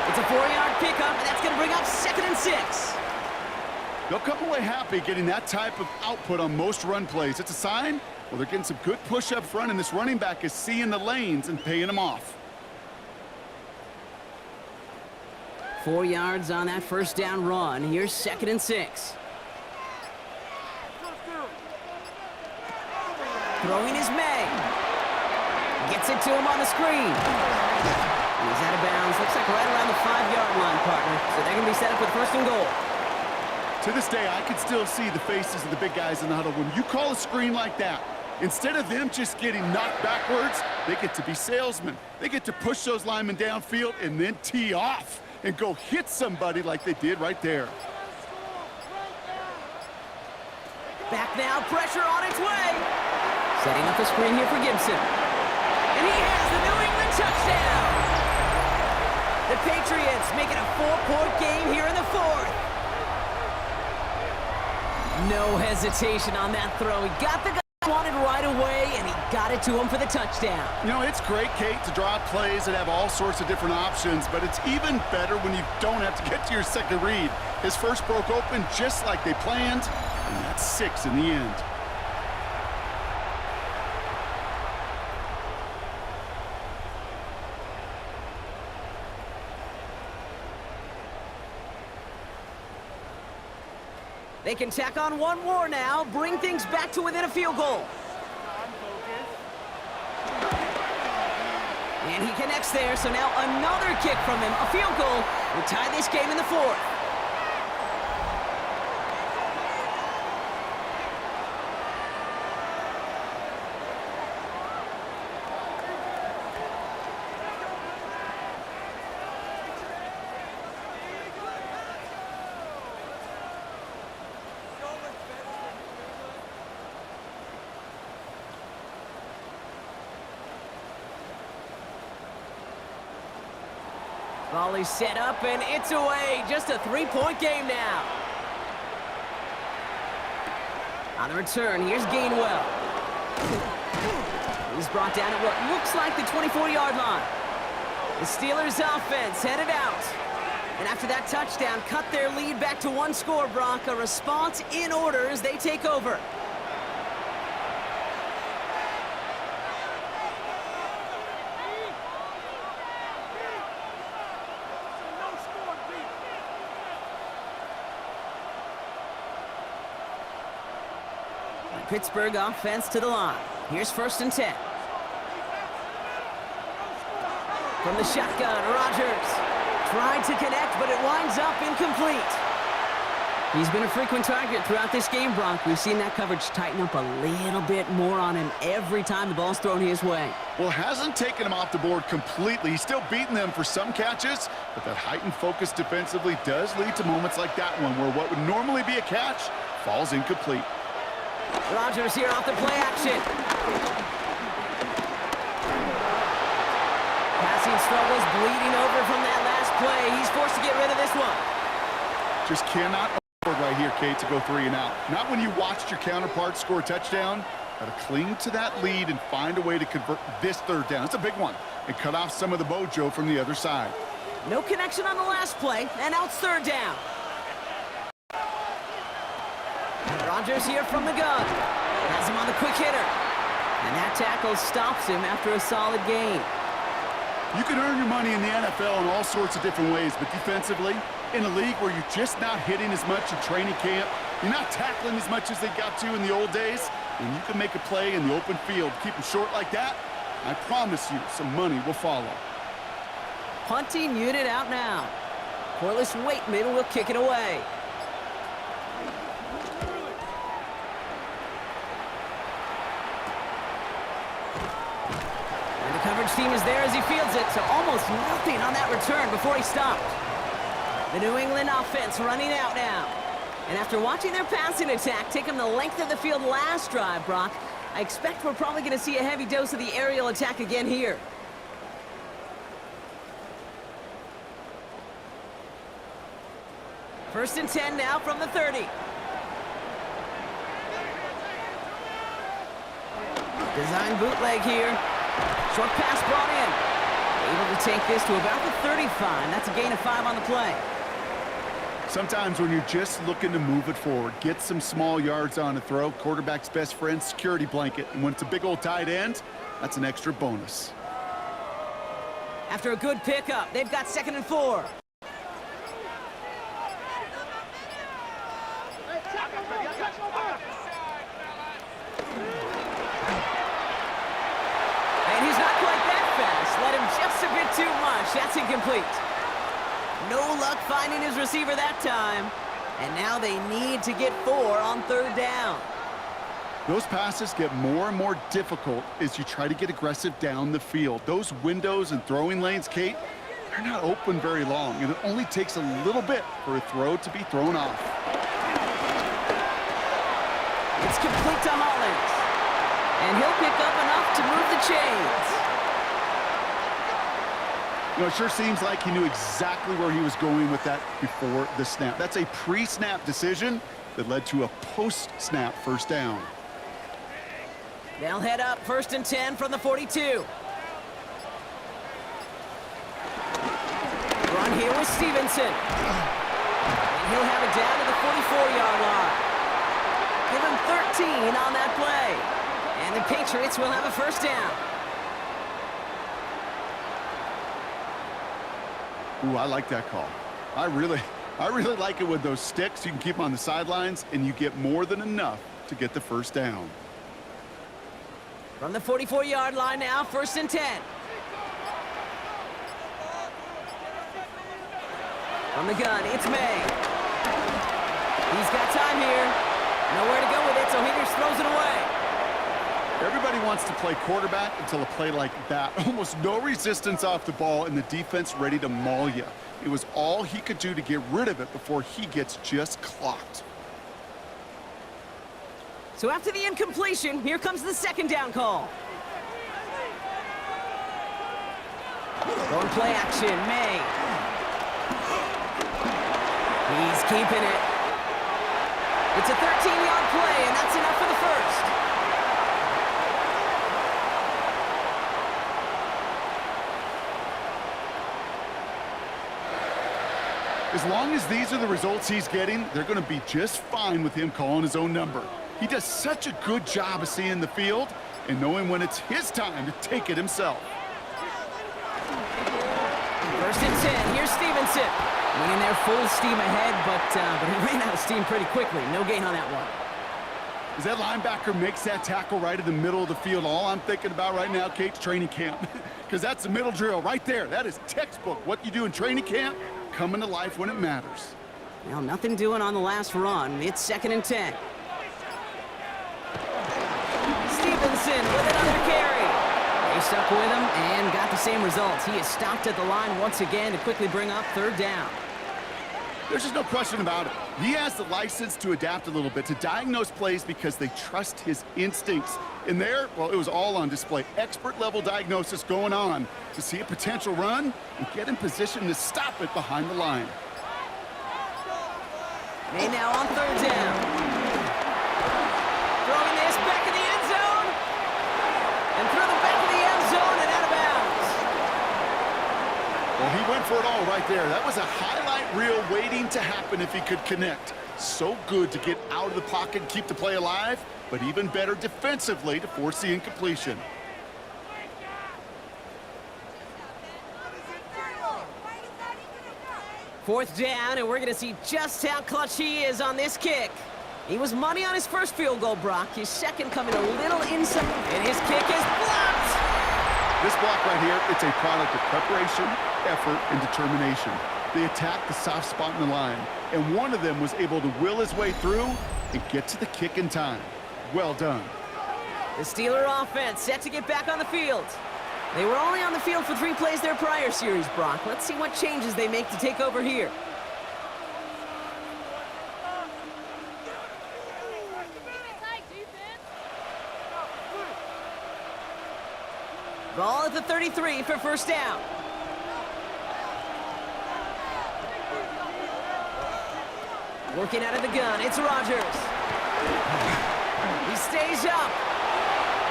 It's a 4-yard pickup, and that's going to bring up 2nd and 6. They'll come away happy getting that type of output on most run plays. It's a sign, well, they're getting some good push up front, and this running back is seeing the lanes and paying them off. 4 yards on that first down run. Here's 2nd and 6. Throwing is May. Gets it to him on the screen. He's out of bounds. Looks like right around the 5-yard line, partner. So they're going to be set up with 1st and goal. To this day, I can still see the faces of the big guys in the huddle. When you call a screen like that, instead of them just getting knocked backwards, they get to be salesmen. They get to push those linemen downfield and then tee off and go hit somebody like they did right there. Back now, pressure on its way. Setting up the screen here for Gibson. And he has the New England touchdown. The Patriots make it a 4-point game here in the 4th. No hesitation on that throw. He got the guy he wanted right away, and he got it to him for the touchdown. You know, it's great, Kate, to draw plays that have all sorts of different options, but it's even better when you don't have to get to your second read. His first broke open just like they planned, and that's 6 in the end. They can tack on one more now, bring things back to within a field goal. And he connects there, so now another kick from him. A field goal will tie this game in the 4th. Volley set up, and it's away. Just a 3-point game now. On the return, here's Gainwell. He's brought down at what looks like the 24-yard line. The Steelers' offense headed out. And after that touchdown, cut their lead back to one score, Brock. A response in order as they take over. Pittsburgh offense to the line. Here's 1st and 10. From the shotgun, Rodgers tried to connect, but it winds up incomplete. He's been a frequent target throughout this game, Brock. We've seen that coverage tighten up a little bit more on him every time the ball's thrown his way. Well, hasn't taken him off the board completely. He's still beating them for some catches, but that heightened focus defensively does lead to moments like that one where what would normally be a catch falls incomplete. Rodgers here off the play action. Passing struggles, bleeding over from that last play. He's forced to get rid of this one. Just cannot afford right here, Kate, to go 3 and out. Not when you watched your counterpart score a touchdown. Got to cling to that lead and find a way to convert this 3rd down. It's a big one. And cut off some of the mojo from the other side. No connection on the last play, and now it's 3rd down. Rodgers here from the gun. Has him on the quick hitter. And that tackle stops him after a solid gain. You can earn your money in the NFL in all sorts of different ways, but defensively, in a league where you're just not hitting as much in training camp, you're not tackling as much as they got to in the old days, and you can make a play in the open field, keep them short like that, I promise you some money will follow. Punting unit out now. Corliss Waitman will kick it away. Coverage team is there as he fields it, so almost nothing on that return before he stopped. The New England offense running out now. And after watching their passing attack take them the length of the field last drive, Brock, I expect we're probably going to see a heavy dose of the aerial attack again here. First and 10 now from the 30. Design bootleg here. Short pass brought in. Able to take this to about the 35. That's a gain of 5 on the play. Sometimes when you're just looking to move it forward, get some small yards on a throw, quarterback's best friend, security blanket. And when it's a big old tight end, that's an extra bonus. After a good pickup, they've got 2nd and 4. Just a bit too much. That's incomplete. No luck finding his receiver that time. And now they need to get 4 on 3rd down. Those passes get more and more difficult as you try to get aggressive down the field. Those windows and throwing lanes, Kate, they're not open very long, and it only takes a little bit for a throw to be thrown off. It's complete to Hollins. And he'll pick up enough to move the chains. You know, it sure seems like he knew exactly where he was going with that before the snap. That's a pre-snap decision that led to a post-snap 1st down. They'll head up 1st and 10 from the 42. Run here with Stevenson. And he'll have it down to the 44-yard line. Give him 13 on that play. And the Patriots will have a 1st down. Ooh, I like that call. I really like it with those sticks. You can keep them on the sidelines, and you get more than enough to get the 1st down. From the 44-yard line now, 1st and 10. From the gun, it's May. He's got time here. Nowhere to go with it, so he just throws it away. Everybody wants to play quarterback until a play like that. Almost no resistance off the ball and the defense ready to maul you. It was all he could do to get rid of it before he gets just clocked. So after the incompletion, here comes the 2nd down call. Going play action, May. He's keeping it. It's a 13-yard play, and that's enough for the 1st. As long as these are the results he's getting, they're going to be just fine with him calling his own number. He does such a good job of seeing the field and knowing when it's his time to take it himself. 1st and 10. Here's Stevenson. Winning there full steam ahead, but he ran out of steam pretty quickly. No gain on that one. As that linebacker makes that tackle right in the middle of the field, all I'm thinking about right now, Kate's training camp. Because that's the middle drill right there. That is textbook. What you do in training camp, coming to life when it matters. Well, nothing doing on the last run. It's 2nd and 10. Stevenson with it under carry. They stuck with him and got the same results. He is stopped at the line once again to quickly bring up 3rd down. There's just no question about it. He has the license to adapt a little bit, to diagnose plays because they trust his instincts. And there, well, it was all on display. Expert-level diagnosis going on to see a potential run and get in position to stop it behind the line. They now on 3rd down. Throwing this back in the end zone. And through the back of the end zone and out of bounds. Well, he went for it all right there. That was a highlight reel waiting to happen if he could connect. So good to get out of the pocket and keep the play alive, but even better defensively to force the incompletion. Fourth down, and we're going to see just how clutch he is on this kick. He was money on his first field goal, Brock. His second coming a little inside, and his kick is blocked. This block right here, it's a product of preparation, effort, and determination. They attacked the soft spot in the line, and one of them was able to will his way through and get to the kick in time. Well done. The Steeler offense set to get back on the field. They were only on the field for 3 plays their prior series, Brock. Let's see what changes they make to take over here. Ball at the 33 for 1st down. Working out of the gun, it's Rodgers. He stays up.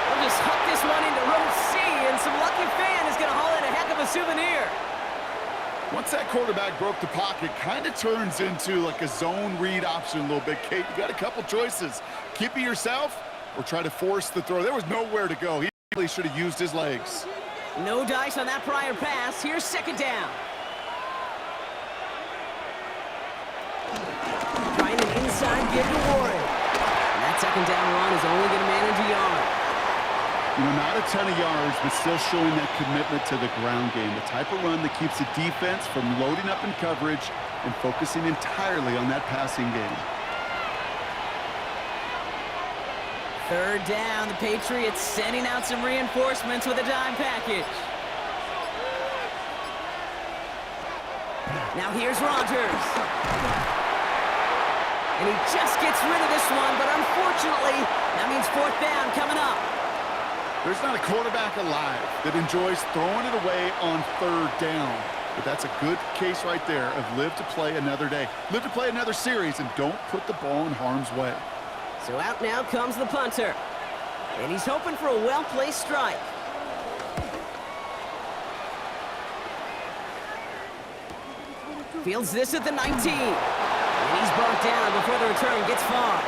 We'll just huck this one into row C, and some lucky fan is going to haul in a heck of a souvenir. Once that quarterback broke the pocket, kind of turns into like a zone read option a little bit, Kate. You got a couple choices. Keep it yourself or try to force the throw. There was nowhere to go. He really should have used his legs. No dice on that prior pass. Here's 2nd down. Trying an inside give to Warren. And that 2nd down run is only going to manage a yard. You know, not a ton of yards, but still showing that commitment to the ground game. The type of run that keeps the defense from loading up in coverage and focusing entirely on that passing game. 3rd down, the Patriots sending out some reinforcements with a dime package. Now here's Rodgers. And he just gets rid of this one, but unfortunately, that means 4th down coming up. There's not a quarterback alive that enjoys throwing it away on 3rd down. But that's a good case right there of live to play another day. Live to play another series and don't put the ball in harm's way. So out now comes the punter. And he's hoping for a well-placed strike. Fields this at the 19. And he's brought down before the return gets far.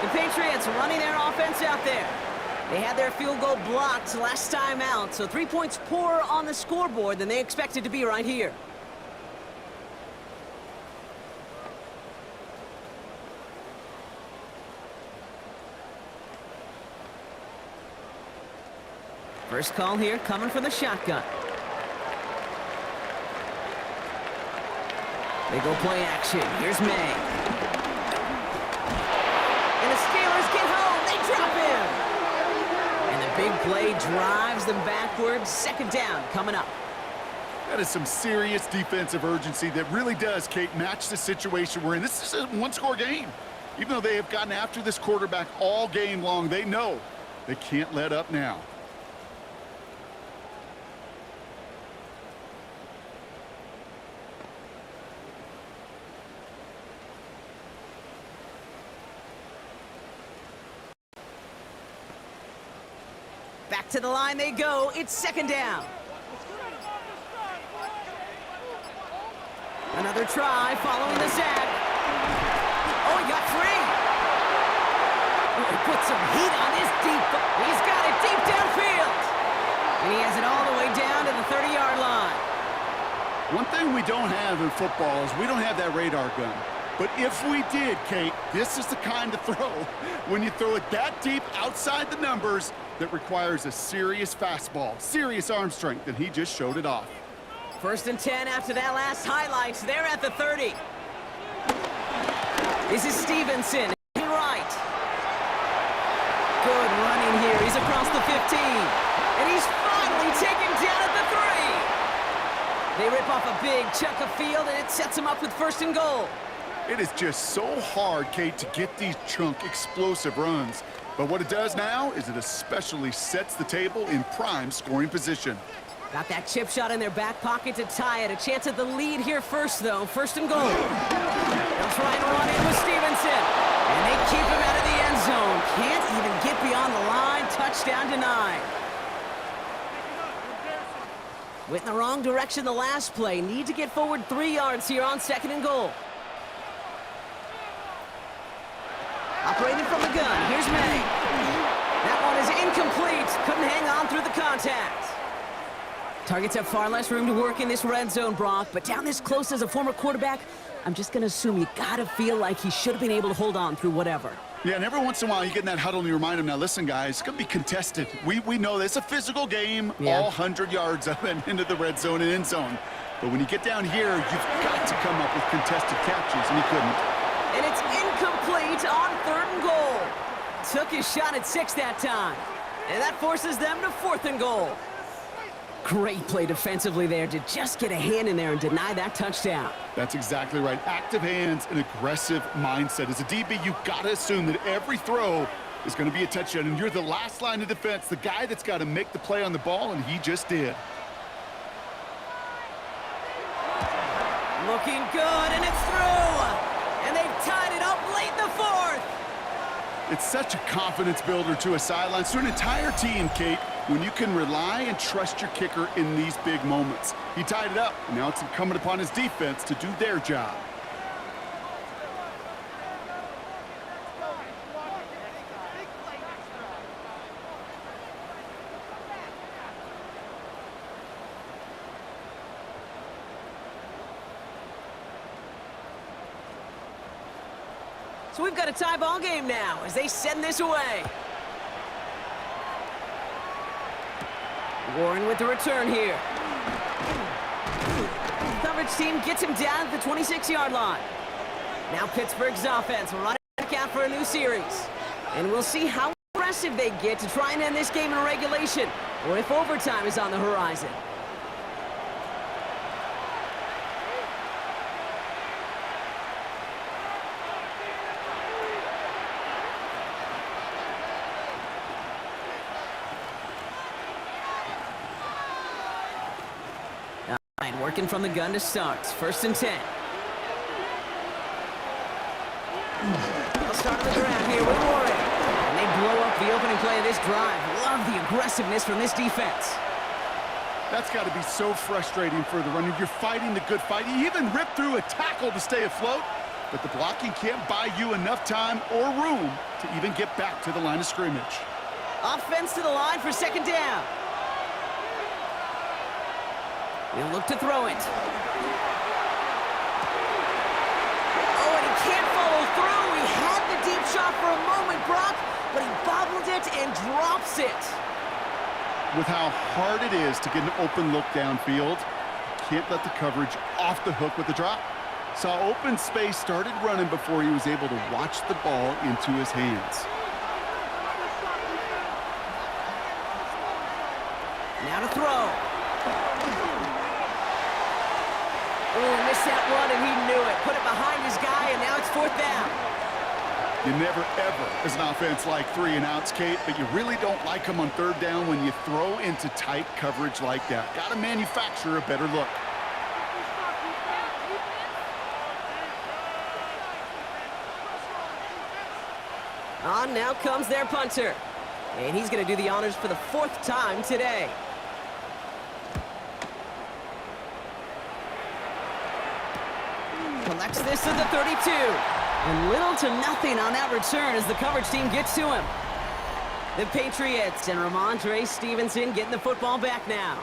The Patriots running their offense out there. They had their field goal blocked last time out, so 3 points poorer on the scoreboard than they expected to be right here. First call here coming from the shotgun. They go play action. Here's May. And the Steelers get home. They drop him. And the big play drives them backwards. 2nd down coming up. That is some serious defensive urgency that really does, Kate, match the situation we're in. This is a one-score game. Even though they have gotten after this quarterback all game long, they know they can't let up now. Back to the line they go. It's 2nd down. Another try following the sack. Oh, he got free. Oh, he put some heat on his deep. He's got it deep downfield. And he has it all the way down to the 30-yard line. One thing we don't have in football is we don't have that radar gun. But if we did, Kate, this is the kind of throw, when you throw it that deep outside the numbers, that requires a serious fastball, serious arm strength, and he just showed it off. 1st and 10 after that last highlights. They're at the 30. This is Stevenson. Right. Good running here. He's across the 15. And he's finally taken down at the 3. They rip off a big chunk of field, and it sets him up with 1st and goal. It is just so hard, Kate, to get these chunk, explosive runs. But what it does now is it especially sets the table in prime scoring position. Got that chip shot in their back pocket to tie it. A chance at the lead here first, though. 1st and goal. They'll try and run in with Stevenson. And they keep him out of the end zone. Can't even get beyond the line. Touchdown denied. Went in the wrong direction the last play. Need to get forward 3 yards here on 2nd and goal. Operating from the gun. Here's May. That one is incomplete. Couldn't hang on through the contact. Targets have far less room to work in this red zone, Brock, but down this close as a former quarterback, I'm just going to assume you got to feel like he should have been able to hold on through whatever. Yeah, and every once in a while you get in that huddle and you remind him, now listen, guys, it's going to be contested. We know this is a physical game, all 100 yards up and into the red zone and end zone. But when you get down here, you've got to come up with contested catches, and he couldn't. And it's incomplete on 3rd and goal. Took his shot at 6 that time. And that forces them to 4th and goal. Great play defensively there to just get a hand in there and deny that touchdown. That's exactly right. Active hands and aggressive mindset. As a DB, you've got to assume that every throw is going to be a touchdown, and you're the last line of defense, the guy that's got to make the play on the ball, and he just did. Looking good, and it's through. And they've tied it up late in the 4th. It's such a confidence builder to a sideline, to an entire team, Kate, when you can rely and trust your kicker in these big moments. He tied it up, and now it's incumbent upon his defense to do their job. So we've got a tie ball game now as they send this away. Warren with the return here. Coverage team gets him down at the 26-yard line. Now Pittsburgh's offense will run it back out for a new series. And we'll see how aggressive they get to try and end this game in regulation, or if overtime is on the horizon. Working from the gun to start. 1st and 10. They'll start the drive here with Warren. And they blow up the opening play of this drive. Love the aggressiveness from this defense. That's got to be so frustrating for the runner. You're fighting the good fight. You even ripped through a tackle to stay afloat, but the blocking can't buy you enough time or room to even get back to the line of scrimmage. Offense to the line for 2nd down. He'll look to throw it. Oh, and he can't follow through. He had the deep shot for a moment, Brock, but he bobbled it and drops it. With how hard it is to get an open look downfield, can't let the coverage off the hook with the drop. Saw open space, started running before he was able to watch the ball into his hands. Now to throw. Oh, missed that one, and he knew it. Put it behind his guy, and now it's 4th down. You never, ever, as an offense, like 3 and outs, Kate, but you really don't like them on 3rd down when you throw into tight coverage like that. Got to manufacture a better look. On now comes their punter. And he's going to do the honors for the 4th time today. Collects this at the 32. And little to nothing on that return as the coverage team gets to him. The Patriots and Ramondre Stevenson getting the football back now.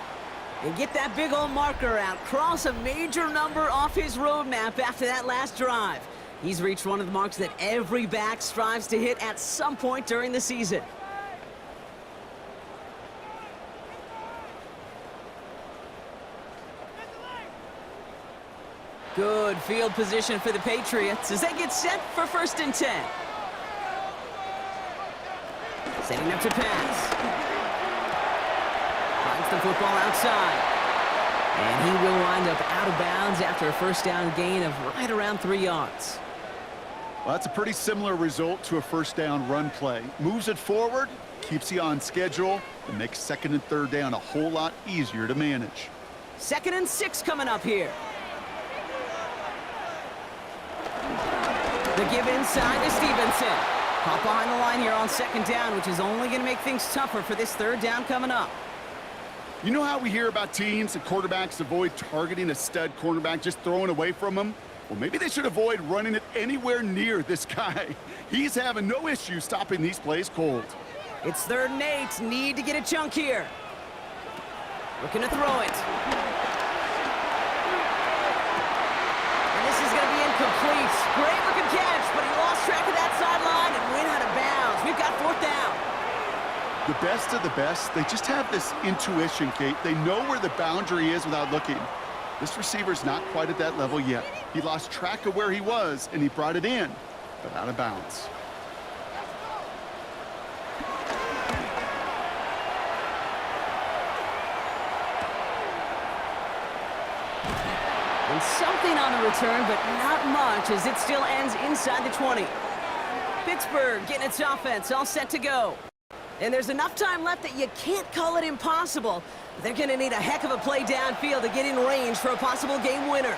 And get that big old marker out. Cross a major number off his roadmap after that last drive. He's reached one of the marks that every back strives to hit at some point during the season. Good field position for the Patriots as they get set for 1st and 10. Setting up to pass. Finds the football outside. And he will wind up out of bounds after a 1st down gain of right around 3 yards. Well, that's a pretty similar result to a 1st down run play. Moves it forward, keeps you on schedule, and makes 2nd and 3rd down a whole lot easier to manage. 2nd and 6 coming up here. The give inside to Stevenson. Caught behind the line here on 2nd down, which is only going to make things tougher for this 3rd down coming up. You know how we hear about teams and quarterbacks avoid targeting a stud cornerback, just throwing away from him? Well, maybe they should avoid running it anywhere near this guy. He's having no issue stopping these plays cold. It's 3rd and 8. Need to get a chunk here. Looking to throw it. And this is going to be incomplete. Great looking catch, but he lost track of that sideline and went out of bounds. We've got 4th down. The best of the best, they just have this intuition, Kate. They know where the boundary is without looking. This receiver's not quite at that level yet. He lost track of where he was, and he brought it in, but out of bounds. And something on the return, but not much as it still ends inside the 20. Pittsburgh getting its offense all set to go. And there's enough time left that you can't call it impossible. They're going to need a heck of a play downfield to get in range for a possible game winner.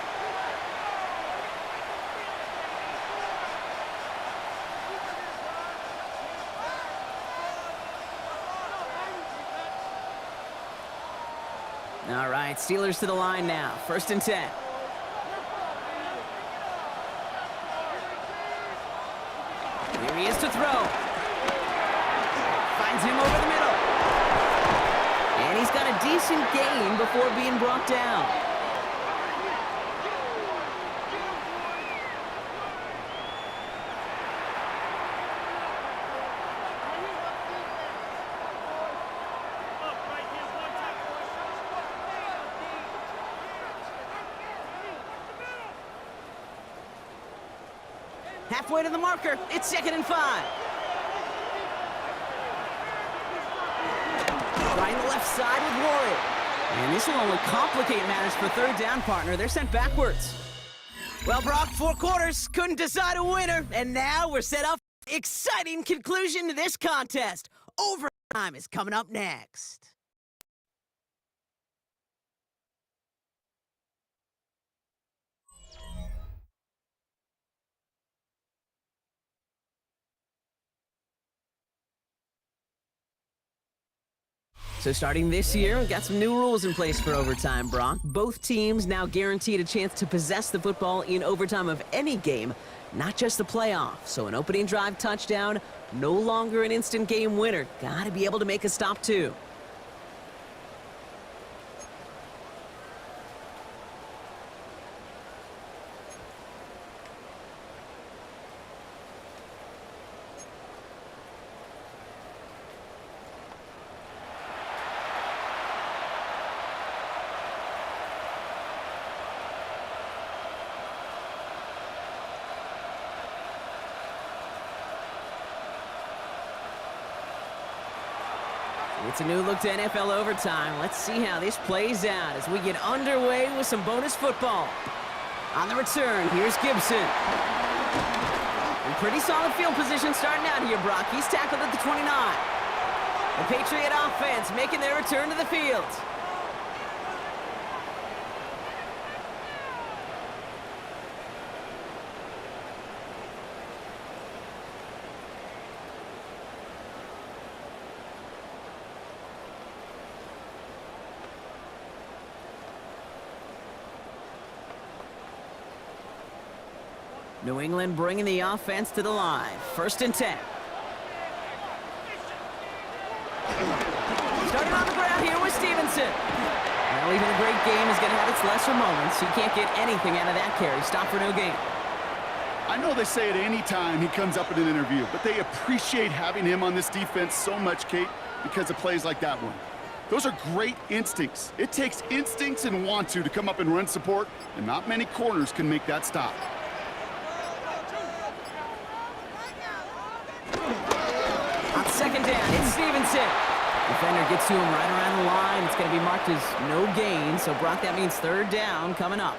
All right, Steelers to the line now. 1st and 10. Here he is to throw. Finds him over the middle. And he's got a decent gain before being brought down. Halfway to the marker. It's 2nd and 5. Trying the left side with Warren. And this will only complicate matters for 3rd down, partner. They're sent backwards. Well, Brock, 4 quarters couldn't decide a winner. And now we're set up for an exciting conclusion to this contest. Overtime is coming up next. So starting this year, we've got some new rules in place for overtime, Brock. Both teams now guaranteed a chance to possess the football in overtime of any game, not just the playoff. So an opening drive touchdown, no longer an instant game winner. Got to be able to make a stop, too. It's a new look to NFL overtime. Let's see how this plays out as we get underway with some bonus football. On the return, here's Gibson. In pretty solid field position starting out here, Brock. He's tackled at the 29. The Patriot offense making their return to the field. New England bringing the offense to the line. 1st and 10. Starting on the ground here with Stevenson. Well, even a great game is going to have its lesser moments. He can't get anything out of that carry. Stop for no gain. I know they say it any time he comes up in an interview, but they appreciate having him on this defense so much, Kate, because of plays like that one. Those are great instincts. It takes instincts and want to come up and run support, and not many corners can make that stop. On 2nd down, it's Stevenson. Defender gets to him right around the line. It's going to be marked as no gain, so Brock, that means 3rd down coming up.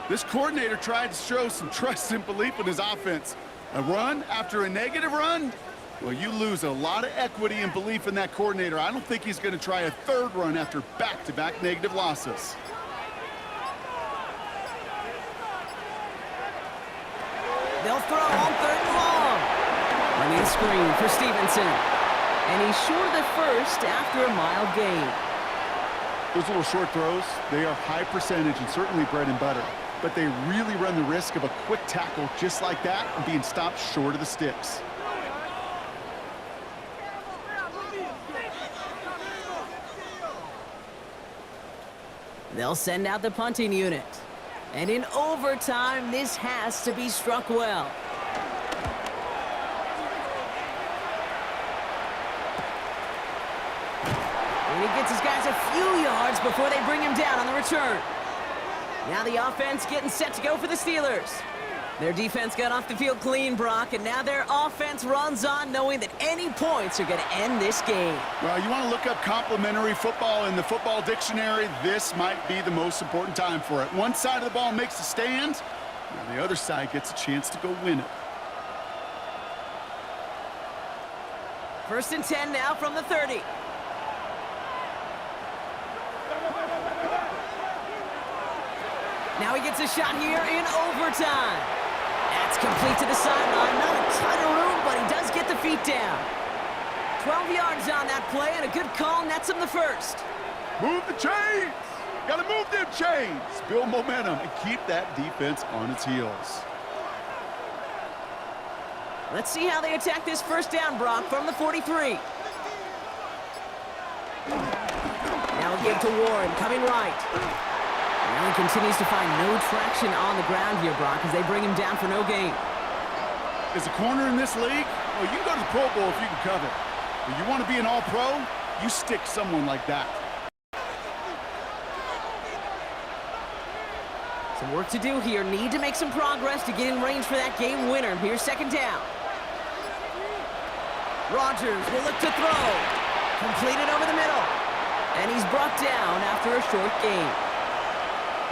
This coordinator tried to show some trust and belief in his offense. A run after a negative run? Well, you lose a lot of equity and belief in that coordinator. I don't think he's going to try a 3rd run after back-to-back negative losses. They'll throw on 3rd and long. Running a screen for Stevenson. And he's short of the first after a mild gain. Those little short throws, they are high percentage and certainly bread and butter. But they really run the risk of a quick tackle just like that and being stopped short of the sticks. They'll send out the punting unit. And in overtime, this has to be struck well. And he gets his guys a few yards before they bring him down on the return. Now the offense getting set to go for the Steelers. Their defense got off the field clean, Brock, and now their offense runs on knowing that any points are going to end this game. Well, you want to look up complimentary football in the football dictionary, this might be the most important time for it. One side of the ball makes a stand, and the other side gets a chance to go win it. 1st and 10 now from the 30. Now he gets a shot here in overtime. That's complete to the sideline. Not a ton of room, but he does get the feet down. 12 yards on that play, and a good call nets him the first. Move the chains! Gotta move them chains! Build momentum and keep that defense on its heels. Let's see how they attack this 1st down, Brock, from the 43. Now a give to Warren, coming right. Allen continues to find no traction on the ground here, Brock, as they bring him down for no gain. As a corner in this league, well, you can go to the Pro Bowl if you can cover. But you want to be an all-pro, you stick someone like that. Some work to do here. Need to make some progress to get in range for that game winner. Here's 2nd down. Rodgers will look to throw. Completed over the middle. And he's brought down after a short gain.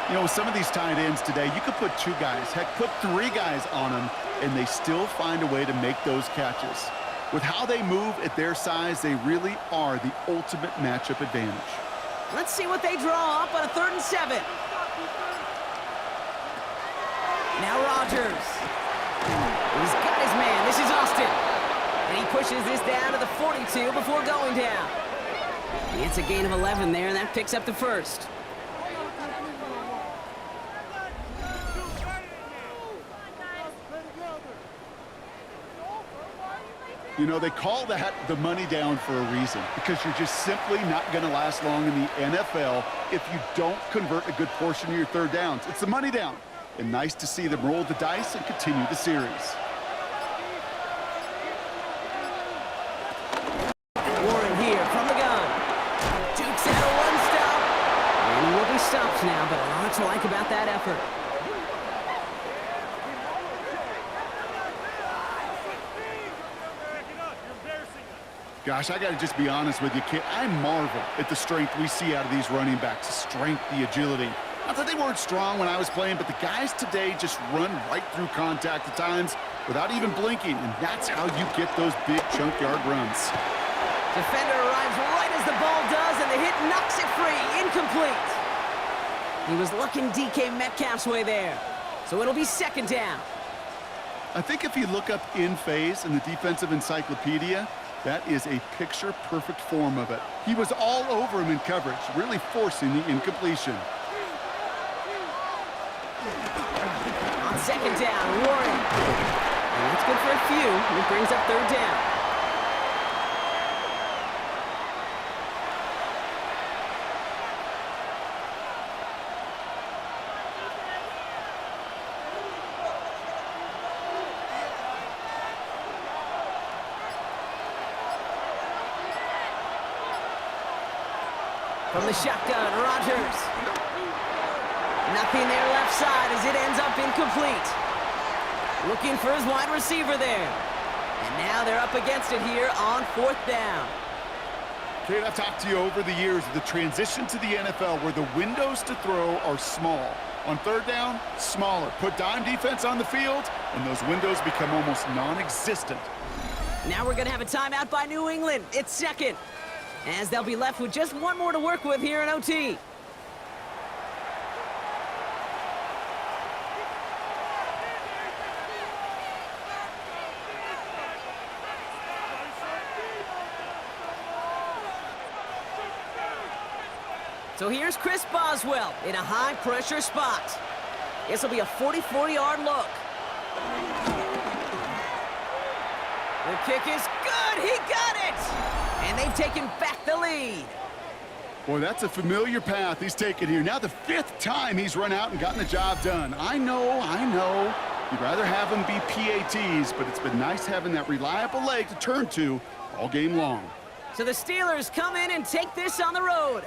You know, with some of these tight ends today, you could put 2 guys, heck, put 3 guys on them, and they still find a way to make those catches. With how they move at their size, they really are the ultimate matchup advantage. Let's see what they draw up on a 3rd and 7. Now Rodgers. He's got his man. This is Austin. And he pushes this down to the 42 before going down. It's a gain of 11 there, and that picks up the first. You know, they call that the money down for a reason, because you're just simply not going to last long in the NFL if you don't convert a good portion of your 3rd downs. It's the money down. And nice to see them roll the dice and continue the series. Warren here from the gun. Dukes out a 1-stop. And he will be stopped now, but a lot to like about that effort. Gosh, I got to just be honest with you, kid. I marvel at the strength we see out of these running backs. The strength, the agility. Not that they weren't strong when I was playing, but the guys today just run right through contact at times without even blinking, and that's how you get those big chunk yard runs. Defender arrives right as the ball does, and the hit knocks it free. Incomplete. He was looking DK Metcalf's way there. So it'll be 2nd down. I think if you look up in phase in the defensive encyclopedia, that is a picture-perfect form of it. He was all over him in coverage, really forcing the incompletion. On second down. Warren. And that's good for a few. It brings up third down. From the shotgun, Rodgers. Nothing there left side as it ends up incomplete. Looking for his wide receiver there. And now they're up against it here on fourth down. Kate, I've talked to you over the years of the transition to the NFL where the windows to throw are small. On third down, smaller. Put dime defense on the field, and those windows become almost non-existent. Now we're going to have a timeout by New England. It's second, as they'll be left with just one more to work with here in OT. So here's Chris Boswell in a high-pressure spot. This will be a 44-yard look. The kick is good. He got it. And they've taken back the lead. Boy, that's a familiar path he's taken here. Now the fifth time he's run out and gotten the job done. I know. You'd rather have him be PATs, but it's been nice having that reliable leg to turn to all game long. So the Steelers come in and take this on the road.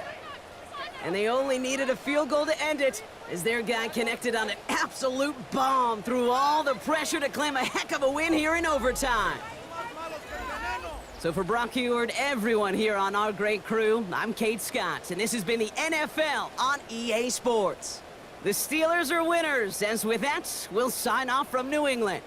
And they only needed a field goal to end it, as their guy connected on an absolute bomb through all the pressure to claim a heck of a win here in overtime. So for Brock Heward, everyone here on our great crew, I'm Kate Scott, and this has been the NFL on EA Sports. The Steelers are winners, as with that, we'll sign off from New England.